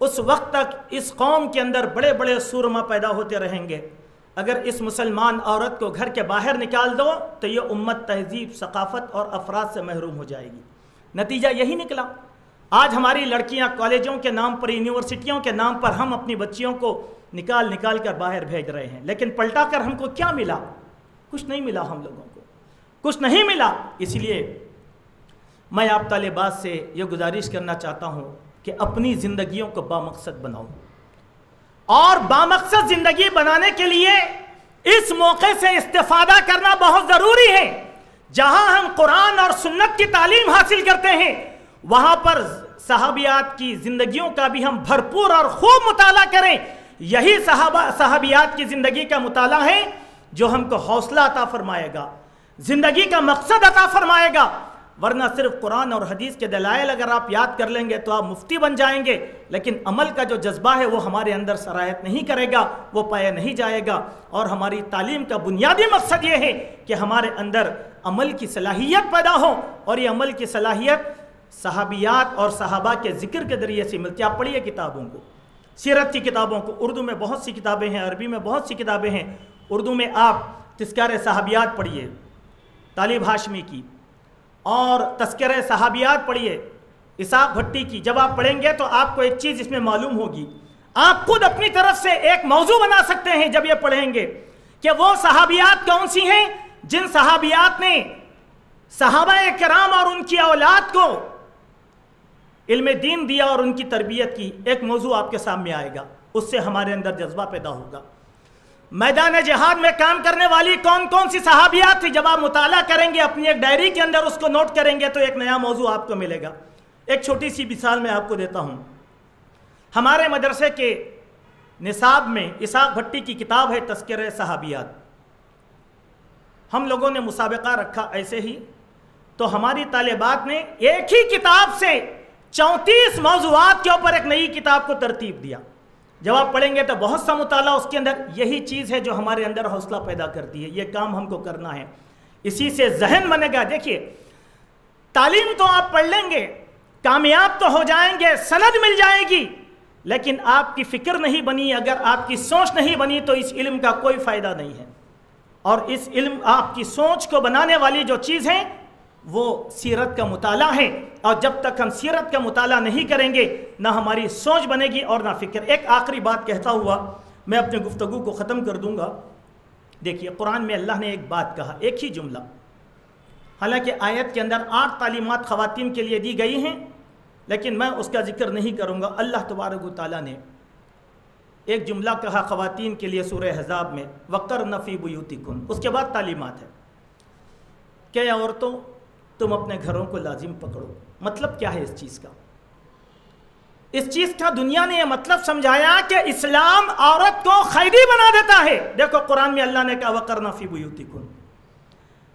اس وقت تک اس قوم کے اندر بڑے بڑے سورما پیدا ہوتے رہیں گے۔ اگر اس مسلمان عورت کو گھر کے باہر نکال دو تو یہ امت تہذیب، ثقافت اور افراد سے محروم ہو جائے گی۔ نتیجہ یہی نکلا۔ آج ہماری لڑکیاں کالجوں کے نام پر، یونیورسٹیوں کے نام پر ہم اپنی بچیوں کو نکال کر باہر بھیج رہے ہیں، لیکن پلٹا کر ہم کو کیا ملا؟ کچھ نہیں ملا، ہم لوگوں کو کچھ نہیں ملا۔ اس لیے میں آپ طالبات سے یہ گزارش کرنا چاہتا ہوں کہ اپنی زندگیوں کو بامقصد بناؤ، اور بامقصد زندگی بنانے کے لیے اس موقع سے استفادہ کرنا بہت ضروری ہے۔ جہاں ہم قرآن اور سنت کی تعلیم حاصل کرتے ہیں، وہاں پر صحابیات کی زندگیوں کا بھی ہم بھرپور اور خوب مطالعہ کریں۔ یہی صحابیات کی زندگی کا مطالعہ ہے جو ہم کو حوصلہ عطا فرمائے گا، زندگی کا مقصد عطا فرمائے گا۔ ورنہ صرف قرآن اور حدیث کے دلائل اگر آپ یاد کر لیں گے تو آپ مفتی بن جائیں گے، لیکن عمل کا جو جذبہ ہے وہ ہمارے اندر سرایت نہیں کرے گا، وہ پایا نہیں جائے گا۔ اور ہماری تعلیم کا بنیادی مقصد یہ ہے کہ ہمارے اندر عمل کی صلاحیت پیدا ہو، اور یہ عمل کی صلاحیت صحابیات اور صحابہ کے ذکر کے ذریعے سے ملتی ہے۔ آپ پڑھیے کتابوں کو، سیرت کی کتابوں کو، اردو میں بہت سی کتابیں ہیں، عربی میں بہت سی کتابیں ہیں۔ اردو میں آپ تذکرہ صحابیات پڑھیے طالب ہاشمی کی، اور تذکرہ صحابیات پڑھیے اسحاق بھٹی کی۔ جب آپ پڑھیں گے تو آپ کو ایک چیز اس میں معلوم ہوگی، آپ خود اپنی طرف سے ایک موضوع بنا سکتے ہیں جب یہ پڑھیں گے کہ وہ صحابیات کون سی ہیں جن صحابیات نے صحابہ کرام اور ان کی اولاد کو علم دین دیا اور ان کی تربیت کی۔ ایک موضوع آپ کے سامنے آئے گا، اس سے ہمارے اندر جذبہ پیدا ہوگا۔ میدان جہاد میں کام کرنے والی کون کون سی صحابیات تھی، جب آپ مطالعہ کریں گے اپنی ایک ڈائری کے اندر اس کو نوٹ کریں گے تو ایک نیا موضوع آپ کو ملے گا۔ ایک چھوٹی سی مثال میں آپ کو دیتا ہوں۔ ہمارے مدرسے کے نصاب میں اسحاق بھٹی کی کتاب ہے تذکرہ صحابیات۔ ہم لوگوں نے مسابقہ رکھا ایسے ہی، تو ہماری طالبات نے ایک ہی کتاب سے 34 موضوعات کے اوپر ایک نئی کتاب کو ترتیب دیا۔ جب آپ پڑھیں گے تو بہت سا مطالعہ اس کے اندر، یہی چیز ہے جو ہمارے اندر حوصلہ پیدا کرتی ہے۔ یہ کام ہم کو کرنا ہے، اسی سے ذہن بنے گا۔ دیکھیے، تعلیم تو آپ پڑھ لیں گے، کامیاب تو ہو جائیں گے، سند مل جائے گی، لیکن آپ کی فکر نہیں بنی، اگر آپ کی سوچ نہیں بنی تو اس علم کا کوئی فائدہ نہیں ہے۔ اور اس علم، آپ کی سوچ کو بنانے والی جو چیز ہے وہ سیرت کا مطالعہ ہے، اور جب تک ہم سیرت کا مطالعہ نہیں کریں گے نہ ہماری سوچ بنے گی اور نہ فکر۔ ایک آخری بات کہتا ہوا میں اپنے گفتگو کو ختم کر دوں گا۔ دیکھیے، قرآن میں اللہ نے ایک بات کہا، ایک ہی جملہ، حالانکہ آیت کے اندر 8 تعلیمات خواتین کے لیے دی گئی ہیں، لیکن میں اس کا ذکر نہیں کروں گا۔ اللہ تبارک و تعالیٰ نے ایک جملہ کہا خواتین کے لیے سورہ احزاب میں، وَقَرْنَ فِي بُيُوتِكُنَّ، اس کے بعد تعلیمات ہے کہ اے عورتوں تم اپنے گھروں کو لازم پکڑو۔ مطلب کیا ہے اس چیز کا؟ اس چیز کا دنیا نے یہ مطلب سمجھایا کہ اسلام عورت کو قیدی بنا دیتا ہے۔ دیکھو قرآن میں اللہ نے کہا وَقَرْنَ فِي بُيُوتِكُنَّ،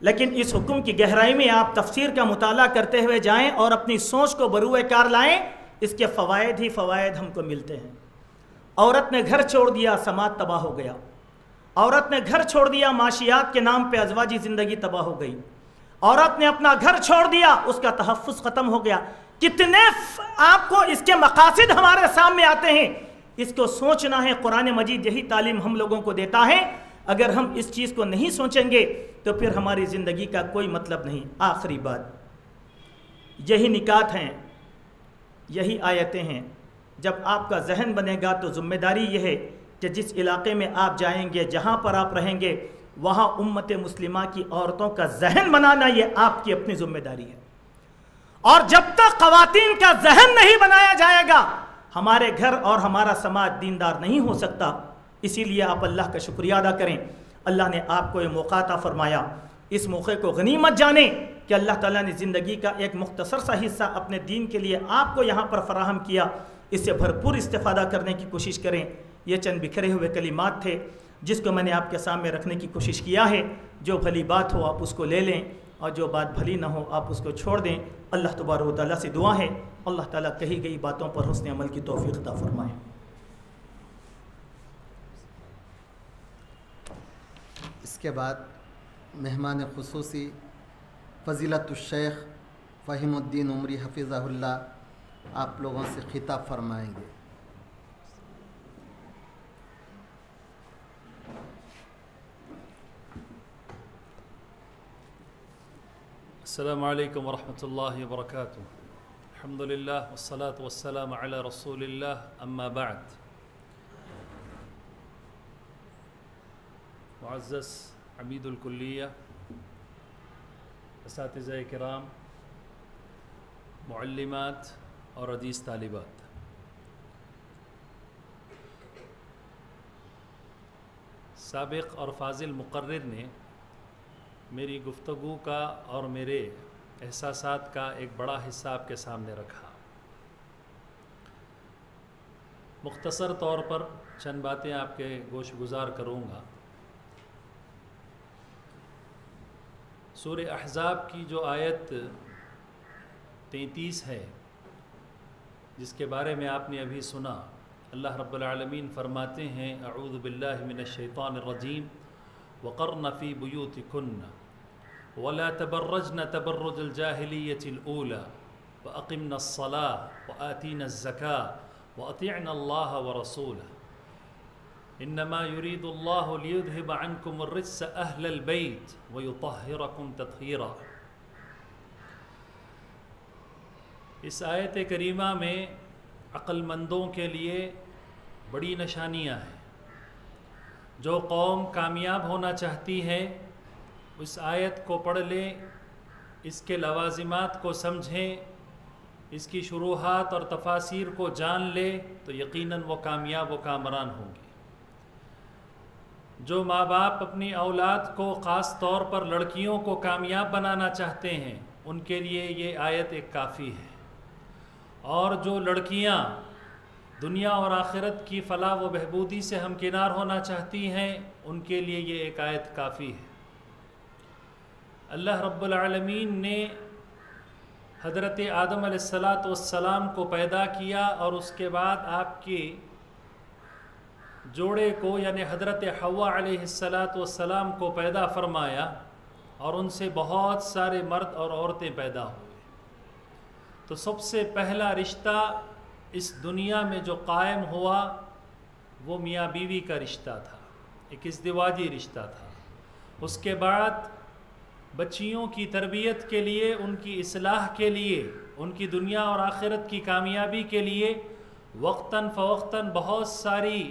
لیکن اس حکم کی گہرائی میں آپ تفسیر کا مطالعہ کرتے ہوئے جائیں اور اپنی سوچ کو بروئے کار لائیں، اس کے فوائد ہی فوائد ہم کو ملتے ہیں۔ عورت نے گھر چھوڑ دیا، سماج تباہ ہو گیا۔ عورت نے گھر چھوڑ دیا، معاشیات کے نام پہ ازواجی زندگی تباہ ہو گئی۔ عورت نے اپنا گھر چھوڑ دیا، اس کا تحفظ ختم ہو گیا۔ کتنے آپ کو اس کے مقاصد ہمارے سامنے آتے ہیں، اس کو سوچنا ہے۔ قرآن مجید یہی تعلیم ہم لوگوں کو دیتا ہے۔ اگر ہم اس چیز کو نہیں سوچیں گے تو پھر ہماری زندگی کا کوئی مطلب نہیں۔ آخری بات، یہی نکات ہیں، یہی آیتیں ہیں۔ جب آپ کا ذہن بنے گا تو ذمہ داری یہ ہے کہ جس علاقے میں آپ جائیں گے، جہاں پر آپ رہیں گے، وہاں امت مسلمہ کی عورتوں کا ذہن بنانا یہ آپ کی اپنی ذمہ داری ہے۔ اور جب تک خواتین کا ذہن نہیں بنایا جائے گا، ہمارے گھر اور ہمارا سماج دیندار نہیں ہو سکتا۔ اسی لیے آپ اللہ کا شکریہ ادا کریں، اللہ نے آپ کو یہ موقع عطا فرمایا۔ اس موقع کو غنیمت جانیں کہ اللہ تعالیٰ نے زندگی کا ایک مختصر سا حصہ اپنے دین کے لیے آپ کو یہاں پر فراہم کیا۔ اس سے بھرپور استفادہ کرنے کی کوشش کریں۔ یہ چند بکھرے ہوئے کلمات تھے جس کو میں نے آپ کے سامنے رکھنے کی کوشش کیا ہے۔ جو بھلی بات ہو آپ اس کو لے لیں، اور جو بات بھلی نہ ہو آپ اس کو چھوڑ دیں۔ اللہ تبارک و تعالیٰ سے دعا ہے اللہ تعالیٰ کہی گئی باتوں پر حسن عمل کی توفیق عطا فرمائے۔ اس کے بعد مہمان خصوصی فضیلت الشیخ فہیم الدین عمری حفظہ اللہ آپ لوگوں سے خطاب فرمائیں گے۔ السلام علیکم ورحمۃ اللہ وبرکاتہ. الحمدللہ والصلاة والسلام علی رسول اللہ اما بعد. معزز عمید الکلیہ، اساتذہ کرام، معلمات اور عزیز طالبات، سابق اور فاضل مقرر نے میری گفتگو کا اور میرے احساسات کا ایک بڑا حصہ آپ کے سامنے رکھا. مختصر طور پر چند باتیں آپ کے گوش گزار کروں گا. سورہ احزاب کی جو آیت 33 ہے، جس کے بارے میں آپ نے ابھی سنا، اللہ رب العالمین فرماتے ہیں: اعوذ باللہ من الشیطان الرجیم وقرن فی بیوتکن ولا تبرجن تبرج الجاہلیۃ الاولی واقمنا الصلاۃ وآتینا الزکاۃ واطعنا اللہ ورسولہ انما یرید اللہ لیذہب عنکم الرجس اہل البیت ویطہرکم تطہیرا. اس آیت کریمہ میں عقل مندوں کے لیے بڑی نشانیاں ہیں. جو قوم کامیاب ہونا چاہتی ہے اس آیت کو پڑھ لیں، اس کے لوازمات کو سمجھیں، اس کی شروحات اور تفاسیر کو جان لے تو یقیناً وہ کامیاب و کامران ہوں گے. جو ماں باپ اپنی اولاد کو، خاص طور پر لڑکیوں کو کامیاب بنانا چاہتے ہیں، ان کے لیے یہ آیت ایک کافی ہے. اور جو لڑکیاں دنیا اور آخرت کی فلاح و بہبودی سے ہمکنار ہونا چاہتی ہیں، ان کے لیے یہ ایک آیت کافی ہے. اللہ رب العالمین نے حضرت آدم علیہ السلام کو پیدا کیا اور اس کے بعد آپ کے جوڑے کو یعنی حضرت حوا علیہ السلام کو پیدا فرمایا، اور ان سے بہت سارے مرد اور عورتیں پیدا ہوئے. تو سب سے پہلا رشتہ اس دنیا میں جو قائم ہوا وہ میاں بیوی کا رشتہ تھا، ایک ازدواجی رشتہ تھا. اس کے بعد بچیوں کی تربیت کے لیے، ان کی اصلاح کے لیے، ان کی دنیا اور آخرت کی کامیابی کے لیے وقتاً فوقتاً بہت ساری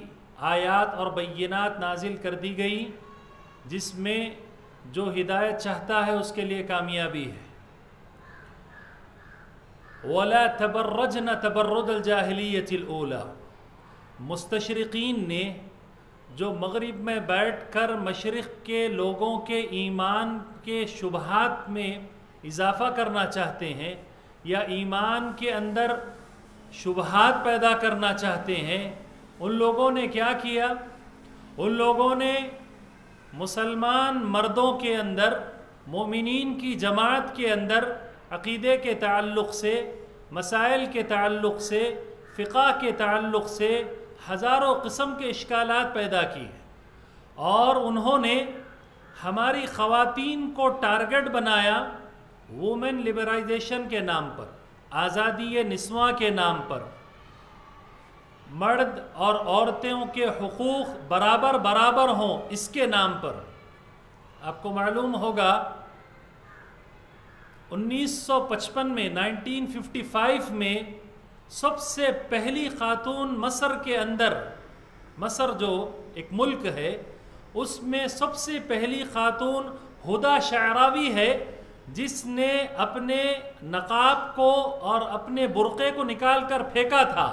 آیات اور بینات نازل کر دی گئی، جس میں جو ہدایت چاہتا ہے اس کے لیے کامیابی ہے. وَلَا تَبَرَّجْنَ تَبَرُّجَ الْجَاهِلِيَّةِ الْأُولَى. مستشرقین نے جو مغرب میں بیٹھ کر مشرق کے لوگوں کے ایمان کے شبہات میں اضافہ کرنا چاہتے ہیں یا ایمان کے اندر شبہات پیدا کرنا چاہتے ہیں، ان لوگوں نے کیا کیا؟ ان لوگوں نے مسلمان مردوں کے اندر، مومنین کی جماعت کے اندر عقیدے کے تعلق سے، مسائل کے تعلق سے، فقہ کے تعلق سے ہزاروں قسم کے اشکالات پیدا کیے، اور انہوں نے ہماری خواتین کو ٹارگٹ بنایا وومن لبرائزیشن کے نام پر، آزادی نسواں کے نام پر، مرد اور عورتوں کے حقوق برابر برابر ہوں اس کے نام پر. آپ کو معلوم ہوگا 1955 میں 1955 میں سب سے پہلی خاتون مصر کے اندر، مصر جو ایک ملک ہے، اس میں سب سے پہلی خاتون ہدا شعراوی ہے، جس نے اپنے نقاب کو اور اپنے برقعے کو نکال کر پھینکا تھا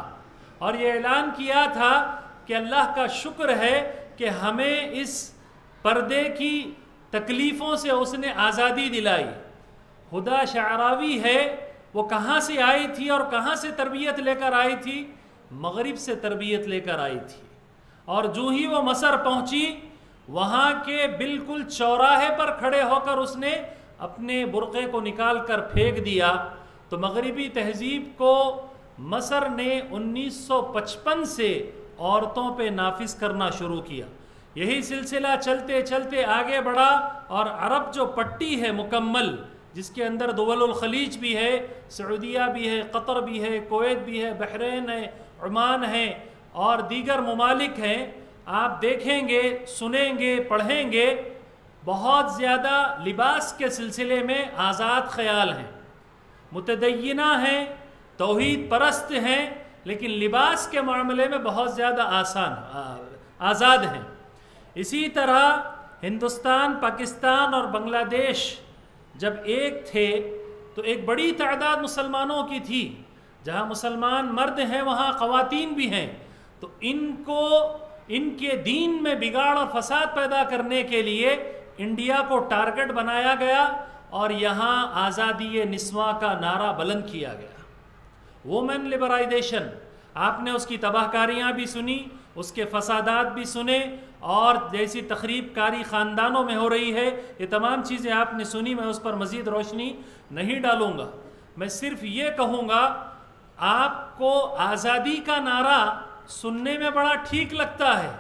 اور یہ اعلان کیا تھا کہ اللہ کا شکر ہے کہ ہمیں اس پردے کی تکلیفوں سے اس نے آزادی دلائی. ہدا شعراوی ہے، وہ کہاں سے آئی تھی اور کہاں سے تربیت لے کر آئی تھی؟ مغرب سے تربیت لے کر آئی تھی. اور جو ہی وہ مصر پہنچی، وہاں کے بالکل چوراہے پر کھڑے ہو کر اس نے اپنے برقعے کو نکال کر پھینک دیا. تو مغربی تہذیب کو مصر نے 1955 سے عورتوں پہ نافذ کرنا شروع کیا. یہی سلسلہ چلتے چلتے آگے بڑھا، اور عرب جو پٹی ہے مکمل، جس کے اندر دول الخلیج بھی ہے، سعودیہ بھی ہے، قطر بھی ہے، کویت بھی ہے، بحرین ہے، عمان ہے اور دیگر ممالک ہیں. آپ دیکھیں گے، سنیں گے، پڑھیں گے بہت زیادہ لباس کے سلسلے میں آزاد خیال ہیں، متدینہ ہیں، توحید پرست ہیں، لیکن لباس کے معاملے میں بہت زیادہ آزاد ہیں۔ اسی طرح ہندوستان، پاکستان اور بنگلہ دیش جب ایک تھے تو ایک بڑی تعداد مسلمانوں کی تھی، جہاں مسلمان مرد ہیں وہاں خواتین بھی ہیں، تو ان کے دین میں بگاڑ اور فساد پیدا کرنے کے لیے انڈیا کو ٹارگٹ بنایا گیا اور یہاں آزادی نسواں کا نعرہ بلند کیا گیا۔ وومن لبرائزیشن، آپ نے اس کی تباہ کاریاں بھی سنی، اس کے فسادات بھی سنے، اور جیسی تخریب کاری خاندانوں میں ہو رہی ہے، یہ تمام چیزیں آپ نے سنی، میں اس پر مزید روشنی نہیں ڈالوں گا۔ میں صرف یہ کہوں گا، آپ کو آزادی کا نعرہ سننے میں بڑا ٹھیک لگتا ہے،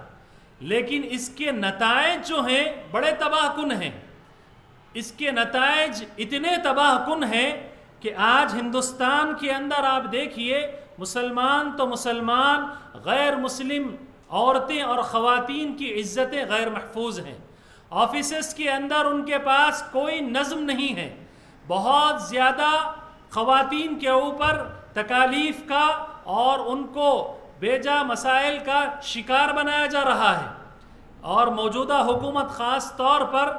لیکن اس کے نتائج جو ہیں بڑے تباہ کن ہیں۔ اس کے نتائج اتنے تباہ کن ہیں کہ آج ہندوستان کے اندر آپ دیکھیے، مسلمان تو مسلمان، غیر مسلم عورتیں اور خواتین کی عزتیں غیر محفوظ ہیں۔ آفیسز کے اندر ان کے پاس کوئی نظم نہیں ہے، بہت زیادہ خواتین کے اوپر تکالیف کا اور ان کو بیجا مسائل کا شکار بنایا جا رہا ہے، اور موجودہ حکومت خاص طور پر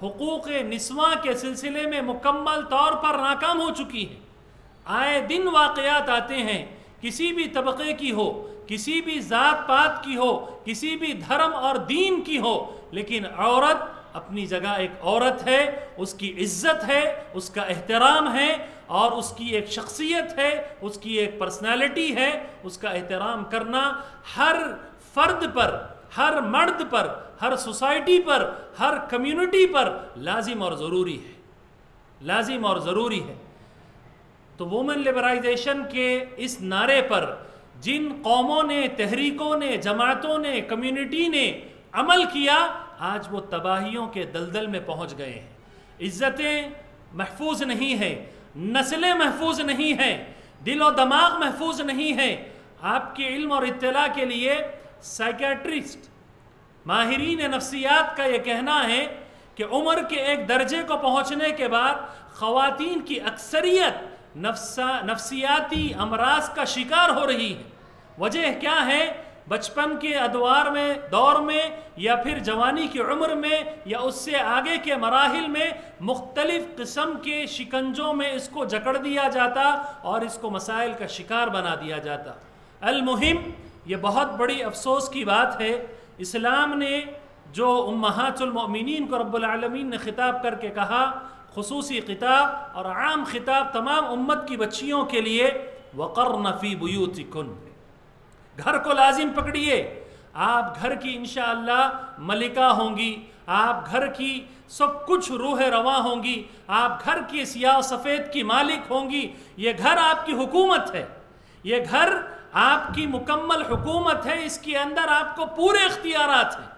حقوق نسواں کے سلسلے میں مکمل طور پر ناکام ہو چکی ہے۔ آئے دن واقعات آتے ہیں، کسی بھی طبقے کی ہو، کسی بھی ذات پات کی ہو، کسی بھی دھرم اور دین کی ہو، لیکن عورت اپنی جگہ ایک عورت ہے، اس کی عزت ہے، اس کا احترام ہے، اور اس کی ایک شخصیت ہے، اس کی ایک پرسنالٹی ہے۔ اس کا احترام کرنا ہر فرد پر، ہر مرد پر، ہر سوسائٹی پر، ہر کمیونٹی پر لازم اور ضروری ہے، لازم اور ضروری ہے۔ تو وومن لبرائزیشن کے اس نعرے پر جن قوموں نے، تحریکوں نے، جماعتوں نے، کمیونٹی نے عمل کیا، آج وہ تباہیوں کے دلدل میں پہنچ گئے ہیں۔ عزتیں محفوظ نہیں ہیں، نسلیں محفوظ نہیں ہیں، دل و دماغ محفوظ نہیں ہیں۔ آپ کے علم اور اطلاع کے لیے سائیکیٹرسٹ، ماہرین نفسیات کا یہ کہنا ہے کہ عمر کے ایک درجے کو پہنچنے کے بعد خواتین کی اکثریت نفسیاتی امراض کا شکار ہو رہی ہے۔ وجہ کیا ہے؟ بچپن کے ادوار میں، دور میں، یا پھر جوانی کی عمر میں، یا اس سے آگے کے مراحل میں مختلف قسم کے شکنجوں میں اس کو جکڑ دیا جاتا اور اس کو مسائل کا شکار بنا دیا جاتا۔ المہم، یہ بہت بڑی افسوس کی بات ہے، اسلام نے جو امہات المؤمنین کو رب العالمین نے خطاب کر کے کہا، خصوصی خطاب اور عام خطاب تمام امت کی بچیوں کے لیے، وَقَرْنَ فِي بُيُوتِكُنَّ، گھر کو لازم پکڑیے۔ آپ گھر کی انشاءاللہ ملکہ ہوں گی، آپ گھر کی سب کچھ روح رواں ہوں گی، آپ گھر کی سیاہ و سفید کی مالک ہوں گی۔ یہ گھر آپ کی حکومت ہے، یہ گھر آپ کی مکمل حکومت ہے، اس کے اندر آپ کو پورے اختیارات ہیں۔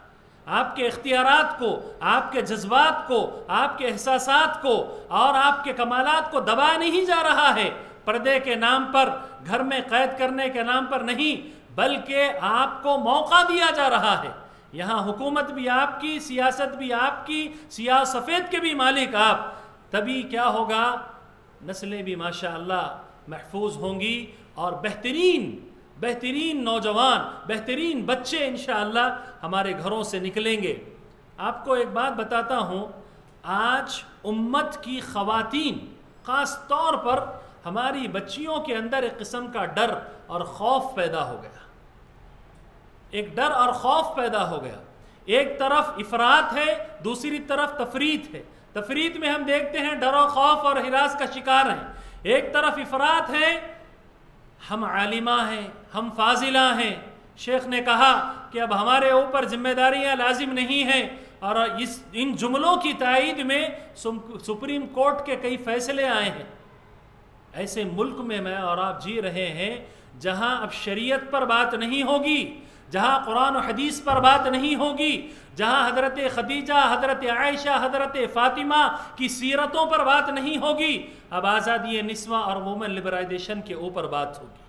آپ کے اختیارات کو، آپ کے جذبات کو، آپ کے احساسات کو اور آپ کے کمالات کو دبایا نہیں جا رہا ہے، پردے کے نام پر، گھر میں قید کرنے کے نام پر نہیں، بلکہ آپ کو موقع دیا جا رہا ہے۔ یہاں حکومت بھی آپ کی، سیاست بھی آپ کی، سیاہ سفید کے بھی مالک آپ۔ تبھی کیا ہوگا؟ نسلیں بھی ماشاءاللہ محفوظ ہوں گی، اور بہترین نوجوان، بہترین بچے انشاءاللہ ہمارے گھروں سے نکلیں گے۔ آپ کو ایک بات بتاتا ہوں، آج امت کی خواتین، خاص طور پر ہماری بچیوں کے اندر ایک قسم کا ڈر اور خوف پیدا ہو گیا، ایک ڈر اور خوف پیدا ہو گیا۔ ایک طرف افراط ہے، دوسری طرف تفریط ہے۔ تفریط میں ہم دیکھتے ہیں ڈر و خوف اور ہراس کا شکار ہیں۔ ایک طرف افراط ہے، ہم عالمہ ہیں، ہم فاضلہ ہیں، شیخ نے کہا کہ اب ہمارے اوپر ذمہ داریاں لازم نہیں ہیں، اور ان جملوں کی تائید میں سپریم کورٹ کے کئی فیصلے آئے ہیں۔ ایسے ملک میں میں اور آپ جی رہے ہیں جہاں اب شریعت پر بات نہیں ہوگی، جہاں قرآن و حدیث پر بات نہیں ہوگی، جہاں حضرت خدیجہ، حضرت عائشہ، حضرت فاطمہ کی سیرتوں پر بات نہیں ہوگی، اب آزادی نسواں اور وومن لبرائزیشن کے اوپر بات ہوگی۔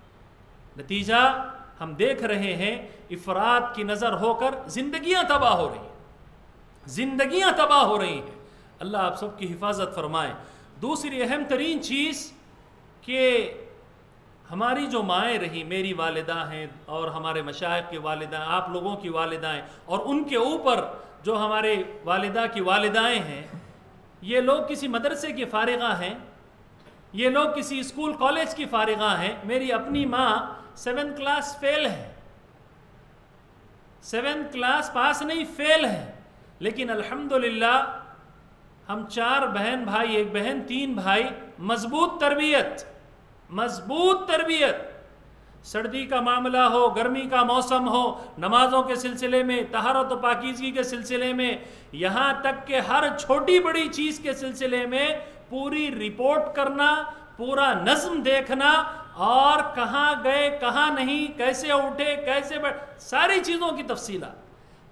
نتیجہ ہم دیکھ رہے ہیں، افراد کی نظر ہو کر زندگیاں تباہ ہو رہی ہیں۔ زندگیاں تباہ ہو رہی ہیں. اللہ آپ سب کی حفاظت فرمائے. دوسری اہم ترین چیز کہ ہماری جو مائیں رہی، میری والدہ ہیں اور ہمارے مشائخ کی والدہ، آپ لوگوں کی والدائیں، اور ان کے اوپر جو ہمارے والدہ کی والدائیں ہیں، یہ لوگ کسی مدرسے کی فارغہ ہیں، یہ لوگ کسی اسکول کالج کی فارغہ ہیں. میری اپنی ماں 7th کلاس فیل ہے، 7th کلاس پاس نہیں فیل ہے، لیکن الحمدللہ ہم 4 بہن بھائی، 1 بہن 3 بھائی، مضبوط تربیت. سردی کا معاملہ ہو، گرمی کا موسم ہو، نمازوں کے سلسلے میں، طہارت و پاکیزگی کے سلسلے میں، یہاں تک کہ ہر چھوٹی بڑی چیز کے سلسلے میں پوری رپورٹ کرنا، پورا نظم دیکھنا، اور کہاں گئے کہاں نہیں، کیسے اٹھے کیسے ساری چیزوں کی تفصیلات.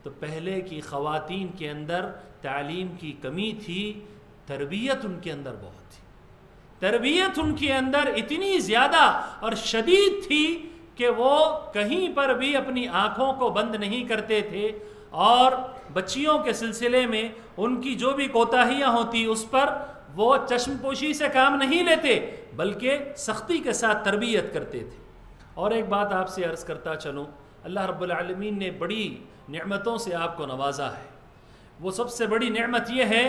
تو پہلے کی خواتین کے اندر تعلیم کی کمی تھی، تربیت ان کے اندر بہت تھی. تربیت ان کے اندر اتنی زیادہ اور شدید تھی کہ وہ کہیں پر بھی اپنی آنکھوں کو بند نہیں کرتے تھے، اور بچیوں کے سلسلے میں ان کی جو بھی کوتاہیاں ہوتی اس پر وہ چشم پوشی سے کام نہیں لیتے، بلکہ سختی کے ساتھ تربیت کرتے تھے. اور ایک بات آپ سے عرض کرتا چلوں، اللہ رب العالمین نے بڑی نعمتوں سے آپ کو نوازا ہے. وہ سب سے بڑی نعمت یہ ہے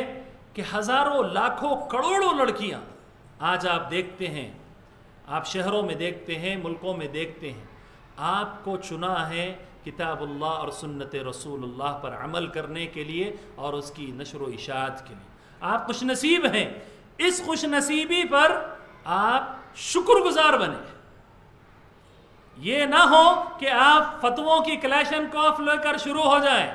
کہ ہزاروں لاکھوں کروڑوں لڑکیاں آج آپ دیکھتے ہیں، آپ شہروں میں دیکھتے ہیں، ملکوں میں دیکھتے ہیں، آپ کو چنا ہے کتاب اللہ اور سنت رسول اللہ پر عمل کرنے کے لیے اور اس کی نشر و اشاعت کے لیے. آپ خوش نصیب ہیں. اس خوش نصیبی پر آپ شکر گزار بنیں. یہ نہ ہو کہ آپ فتووں کی کلیشن کاف لے کر شروع ہو جائیں.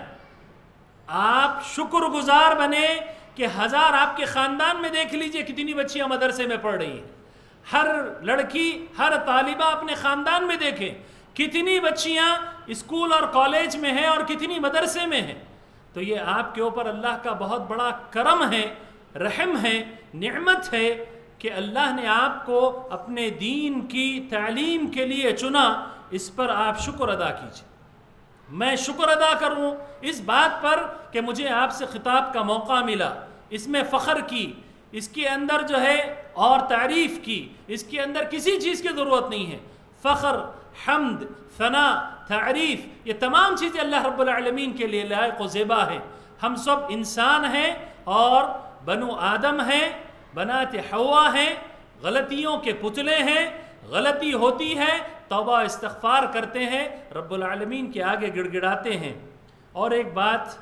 آپ شکر گزار بنے کہ 1000 آپ کے خاندان میں دیکھ لیجئے کتنی بچیاں مدرسے میں پڑھ رہی ہیں. ہر لڑکی، ہر طالبہ اپنے خاندان میں دیکھیں کتنی بچیاں اسکول اور کالج میں ہیں اور کتنی مدرسے میں ہیں. تو یہ آپ کے اوپر اللہ کا بہت بڑا کرم ہے، رحم ہے، نعمت ہے کہ اللہ نے آپ کو اپنے دین کی تعلیم کے لیے چنا. اس پر آپ شکر ادا کیجیے. میں شکر ادا کروں اس بات پر کہ مجھے آپ سے خطاب کا موقع ملا. اس میں فخر کی، اس کے اندر جو ہے اور تعریف کی، اس کے اندر کسی چیز کی ضرورت نہیں ہے. فخر، حمد، ثنا، تعریف، یہ تمام چیزیں اللہ رب العالمین کے لیے لائق و زیبا ہے. ہم سب انسان ہیں اور بنو آدم ہیں، بنات حوا ہیں، غلطیوں کے پتلے ہیں. غلطی ہوتی ہے، توبہ استغفار کرتے ہیں، رب العالمین کے آگے گڑ گڑاتے ہیں. اور ایک بات،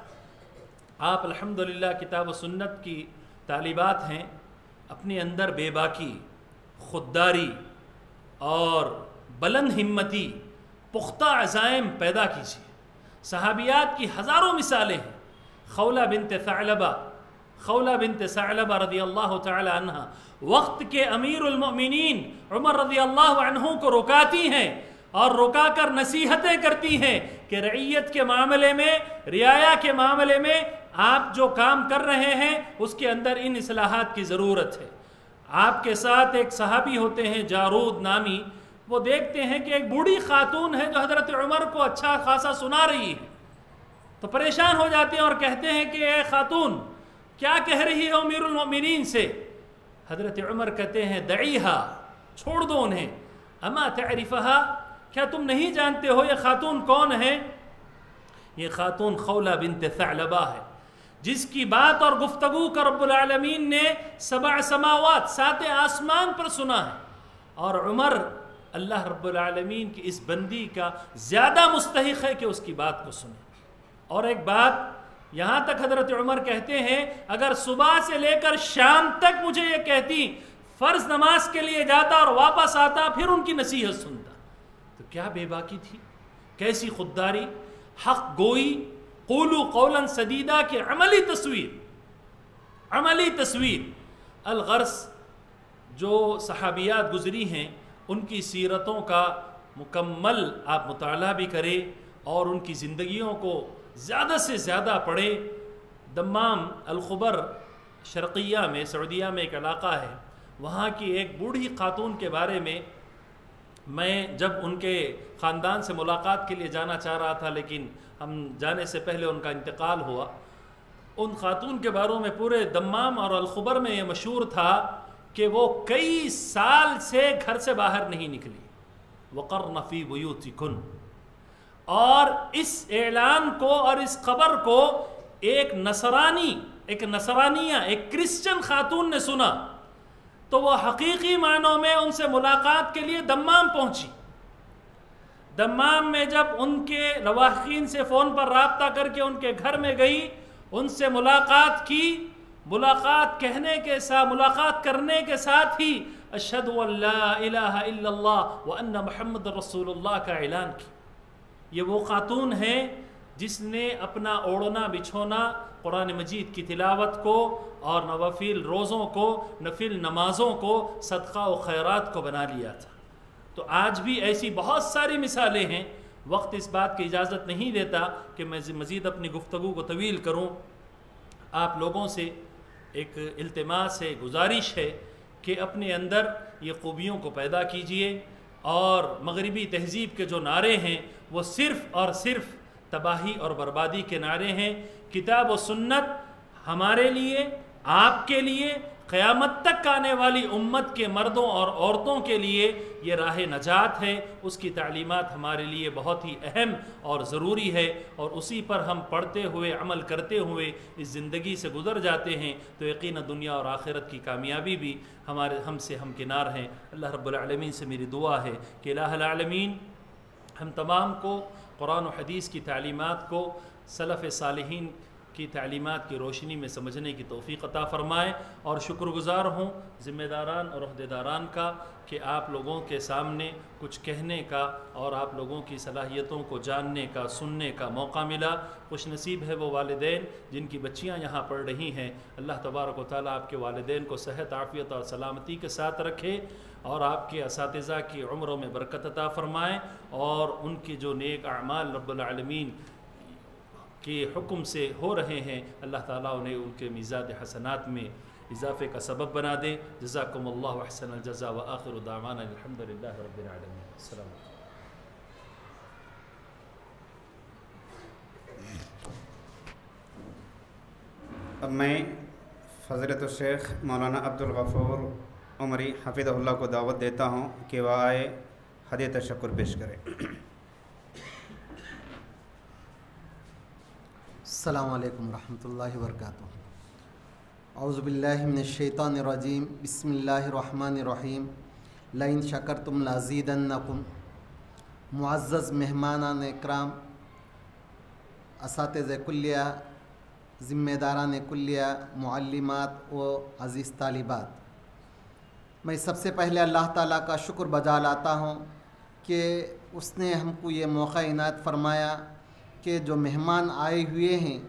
آپ الحمدللہ کتاب و سنت کی طالبات ہیں. اپنے اندر بے باکی، خودداری اور بلند ہمتی، پختہ عزائم پیدا کیجیے. صحابیات کی ہزاروں مثالیں ہیں. خولہ بنت ثعلبہ رضی اللہ تعالی عنہ وقت کے امیر المؤمنین عمر رضی اللہ عنہ کو رکاتی ہیں اور رکا کر نصیحتیں کرتی ہیں کہ رعیت کے معاملے میں، رعایا کے معاملے میں آپ جو کام کر رہے ہیں اس کے اندر ان اصلاحات کی ضرورت ہے. آپ کے ساتھ ایک صحابی ہوتے ہیں جارود نامی، وہ دیکھتے ہیں کہ ایک بوڑھی خاتون ہے جو حضرت عمر کو اچھا خاصا سنا رہی ہے، تو پریشان ہو جاتے ہیں اور کہتے ہیں کہ اے خاتون کیا کہہ رہی ہے امیر المؤمنین سے؟ حضرت عمر کہتے ہیں دعیہا، چھوڑ دو انہیں. اما تعرفہا، کیا تم نہیں جانتے ہو یہ خاتون کون ہے؟ یہ خاتون خولہ بنت ثعلبہ ہے، جس کی بات اور گفتگو کا رب العالمین نے 7 سماوات، 7 آسمان پر سنا ہے. اور عمر اللہ رب العالمین کی اس بندی کا زیادہ مستحق ہے کہ اس کی بات کو سنے. اور ایک بات، یہاں تک حضرت عمر کہتے ہیں اگر صبح سے لے کر شام تک مجھے یہ کہتی، فرض نماز کے لیے جاتا اور واپس آتا پھر ان کی نصیحت سنتا. تو کیا بے باکی تھی، کیسی خودداری، حق گوئی، قولوا قولا سدیدا کی عملی تصویر. الغرض جو صحابیات گزری ہیں ان کی سیرتوں کا مکمل آپ مطالعہ بھی کریں اور ان کی زندگیوں کو زیادہ سے زیادہ پڑھیں. دمام الخبر شرقیہ میں، سعودیہ میں ایک علاقہ ہے، وہاں کی ایک بوڑھی خاتون کے بارے میں جب ان کے خاندان سے ملاقات کے لیے جانا چاہ رہا تھا، لیکن ہم جانے سے پہلے ان کا انتقال ہوا، ان خاتون کے باروں میں پورے دمام اور الخبر میں یہ مشہور تھا کہ وہ کئی سال سے گھر سے باہر نہیں نکلی. وَقَرْنَ فِي بُيُوتِكُنْ. اور اس اعلان کو اور اس خبر کو ایک نصرانیہ ایک کرسچن خاتون نے سنا تو وہ حقیقی معنوں میں ان سے ملاقات کے لیے دمام پہنچی. دمام میں جب ان کے لواحقین سے فون پر رابطہ کر کے ان کے گھر میں گئی, ان سے ملاقات کی, ملاقات کرنے کے ساتھ ہی اشہد ان لا الہ الا اللہ وان محمد رسول اللہ کا اعلان کی. یہ وہ خاتون ہے جس نے اپنا اوڑھنا بچھونا قرآن مجید کی تلاوت کو اور نوافل روزوں کو, نفل نمازوں کو, صدقہ و خیرات کو بنا لیا تھا. تو آج بھی ایسی بہت ساری مثالیں ہیں. وقت اس بات کی اجازت نہیں دیتا کہ میں مزید اپنی گفتگو کو طویل کروں. آپ لوگوں سے ایک التماس ہے, گزارش ہے کہ اپنے اندر یہ خوبیوں کو پیدا کیجئے, اور مغربی تہذیب کے جو نعرے ہیں وہ صرف اور صرف تباہی اور بربادی کے نعرے ہیں. کتاب و سنت ہمارے لیے, آپ کے لیے, قیامت تک آنے والی امت کے مردوں اور عورتوں کے لیے یہ راہ نجات ہے. اس کی تعلیمات ہمارے لیے بہت ہی اہم اور ضروری ہے, اور اسی پر ہم پڑھتے ہوئے عمل کرتے ہوئے اس زندگی سے گزر جاتے ہیں تو یقیناً دنیا اور آخرت کی کامیابی بھی ہم سے ہمکنار ہیں. اللہ رب العالمین سے میری دعا ہے کہ الہ العالمین ہم تمام کو قرآن و حدیث کی تعلیمات کو سلف صالحین کی تعلیمات کی روشنی میں سمجھنے کی توفیق عطا فرمائے. اور شکر گزار ہوں ذمہ داران اور عہدیداران کا کہ آپ لوگوں کے سامنے کچھ کہنے کا اور آپ لوگوں کی صلاحیتوں کو جاننے کا, سننے کا موقع ملا. خوش نصیب ہے وہ والدین جن کی بچیاں یہاں پڑھ رہی ہیں. اللہ تبارک و تعالیٰ آپ کے والدین کو صحت, عافیت اور سلامتی کے ساتھ رکھے, اور آپ کے اساتذہ کی عمروں میں برکت عطا فرمائے, اور ان کے جو نیک اعمال رب العالمین کے حکم سے ہو رہے ہیں اللہ تعالیٰ انہیں ان کے میزان حسنات میں اضافے کا سبب بنا دے. جزاکم اللہ احسن الجزاء وآخر دعوانا الحمدللہ رب العالمین. السلام علیکم. اب میں حضرت الشیخ مولانا عبدالغفور عمری حفظہ اللہ کو دعوت دیتا ہوں کہ وہ آئے ہدیہ تشکر پیش کریں. السلام علیکم ورحمۃ اللہ وبرکاتہ. اعوذ باللہ من الشیطان الرجیم. بسم اللہ الرحمن الرحیم. لئن شکرتم لازیدنکم. معزز مہمانان اکرام, اساتذہ کلیہ, ذمہ داران کلیہ, معلمات و عزیز طالبات, میں سب سے پہلے اللہ تعالیٰ کا شکر بجا لاتا ہوں کہ اس نے ہم کو یہ موقع عنایت فرمایا کہ جو مہمان آئے ہوئے ہیں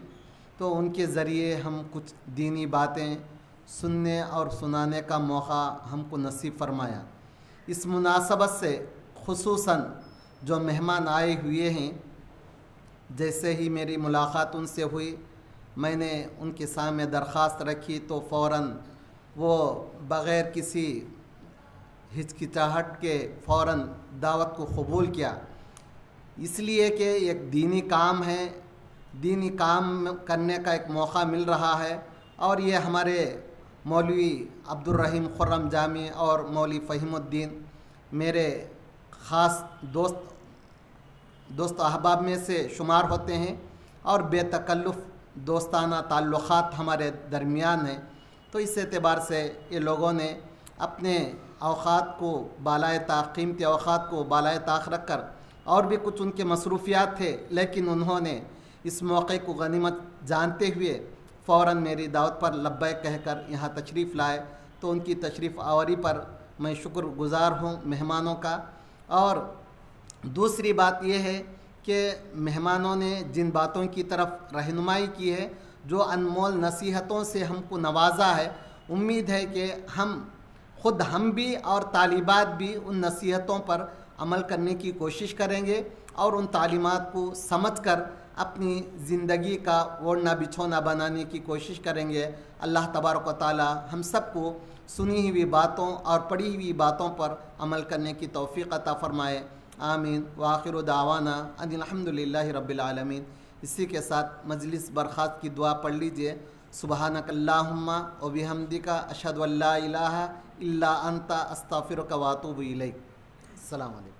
تو ان کے ذریعے ہم کچھ دینی باتیں سننے اور سنانے کا موقع ہم کو نصیب فرمایا. اس مناسبت سے خصوصاً جو مہمان آئے ہوئے ہیں, جیسے ہی میری ملاقات ان سے ہوئی میں نے ان کے سامنے درخواست رکھی تو فوراً وہ بغیر کسی ہچکچاہٹ کے فوراً دعوت کو قبول کیا. اس لیے کہ ایک دینی کام ہے, دینی کام کرنے کا ایک موقع مل رہا ہے, اور یہ ہمارے مولوی عبدالرحیم خرم جامی اور مولوی فہیم الدین میرے خاص دوست احباب میں سے شمار ہوتے ہیں, اور بے تکلف دوستانہ تعلقات ہمارے درمیان ہیں. تو اس اعتبار سے یہ لوگوں نے اپنے اوقات کو بالائے طاق, قیمتی اوقات کو بالائے طاق رکھ کر, اور بھی کچھ ان کے مصروفیات تھے لیکن انہوں نے اس موقع کو غنیمت جانتے ہوئے فوراً میری دعوت پر لبیک کہہ کر یہاں تشریف لائے. تو ان کی تشریف آوری پر میں شکر گزار ہوں مہمانوں کا. اور دوسری بات یہ ہے کہ مہمانوں نے جن باتوں کی طرف رہنمائی کی ہے, جو انمول نصیحتوں سے ہم کو نوازا ہے, امید ہے کہ ہم بھی اور طالبات بھی ان نصیحتوں پر عمل کرنے کی کوشش کریں گے, اور ان تعلیمات کو سمجھ کر اپنی زندگی کا اوڑھنا بچھونا بنانے کی کوشش کریں گے. اللہ تبارک و تعالی ہم سب کو سنی ہوئی باتوں اور پڑھی ہوئی باتوں پر عمل کرنے کی توفیق عطا فرمائے. آمین. وآخر دعوانا ان الحمدللہ رب العالمین. اسی کے ساتھ مجلس برخاست کی دعا پڑھ لیجئے. سبحانک اللہم و بحمدک اشہد ان لا الہ الا انت استغفرک و اتوب الیک. السلام علیکم.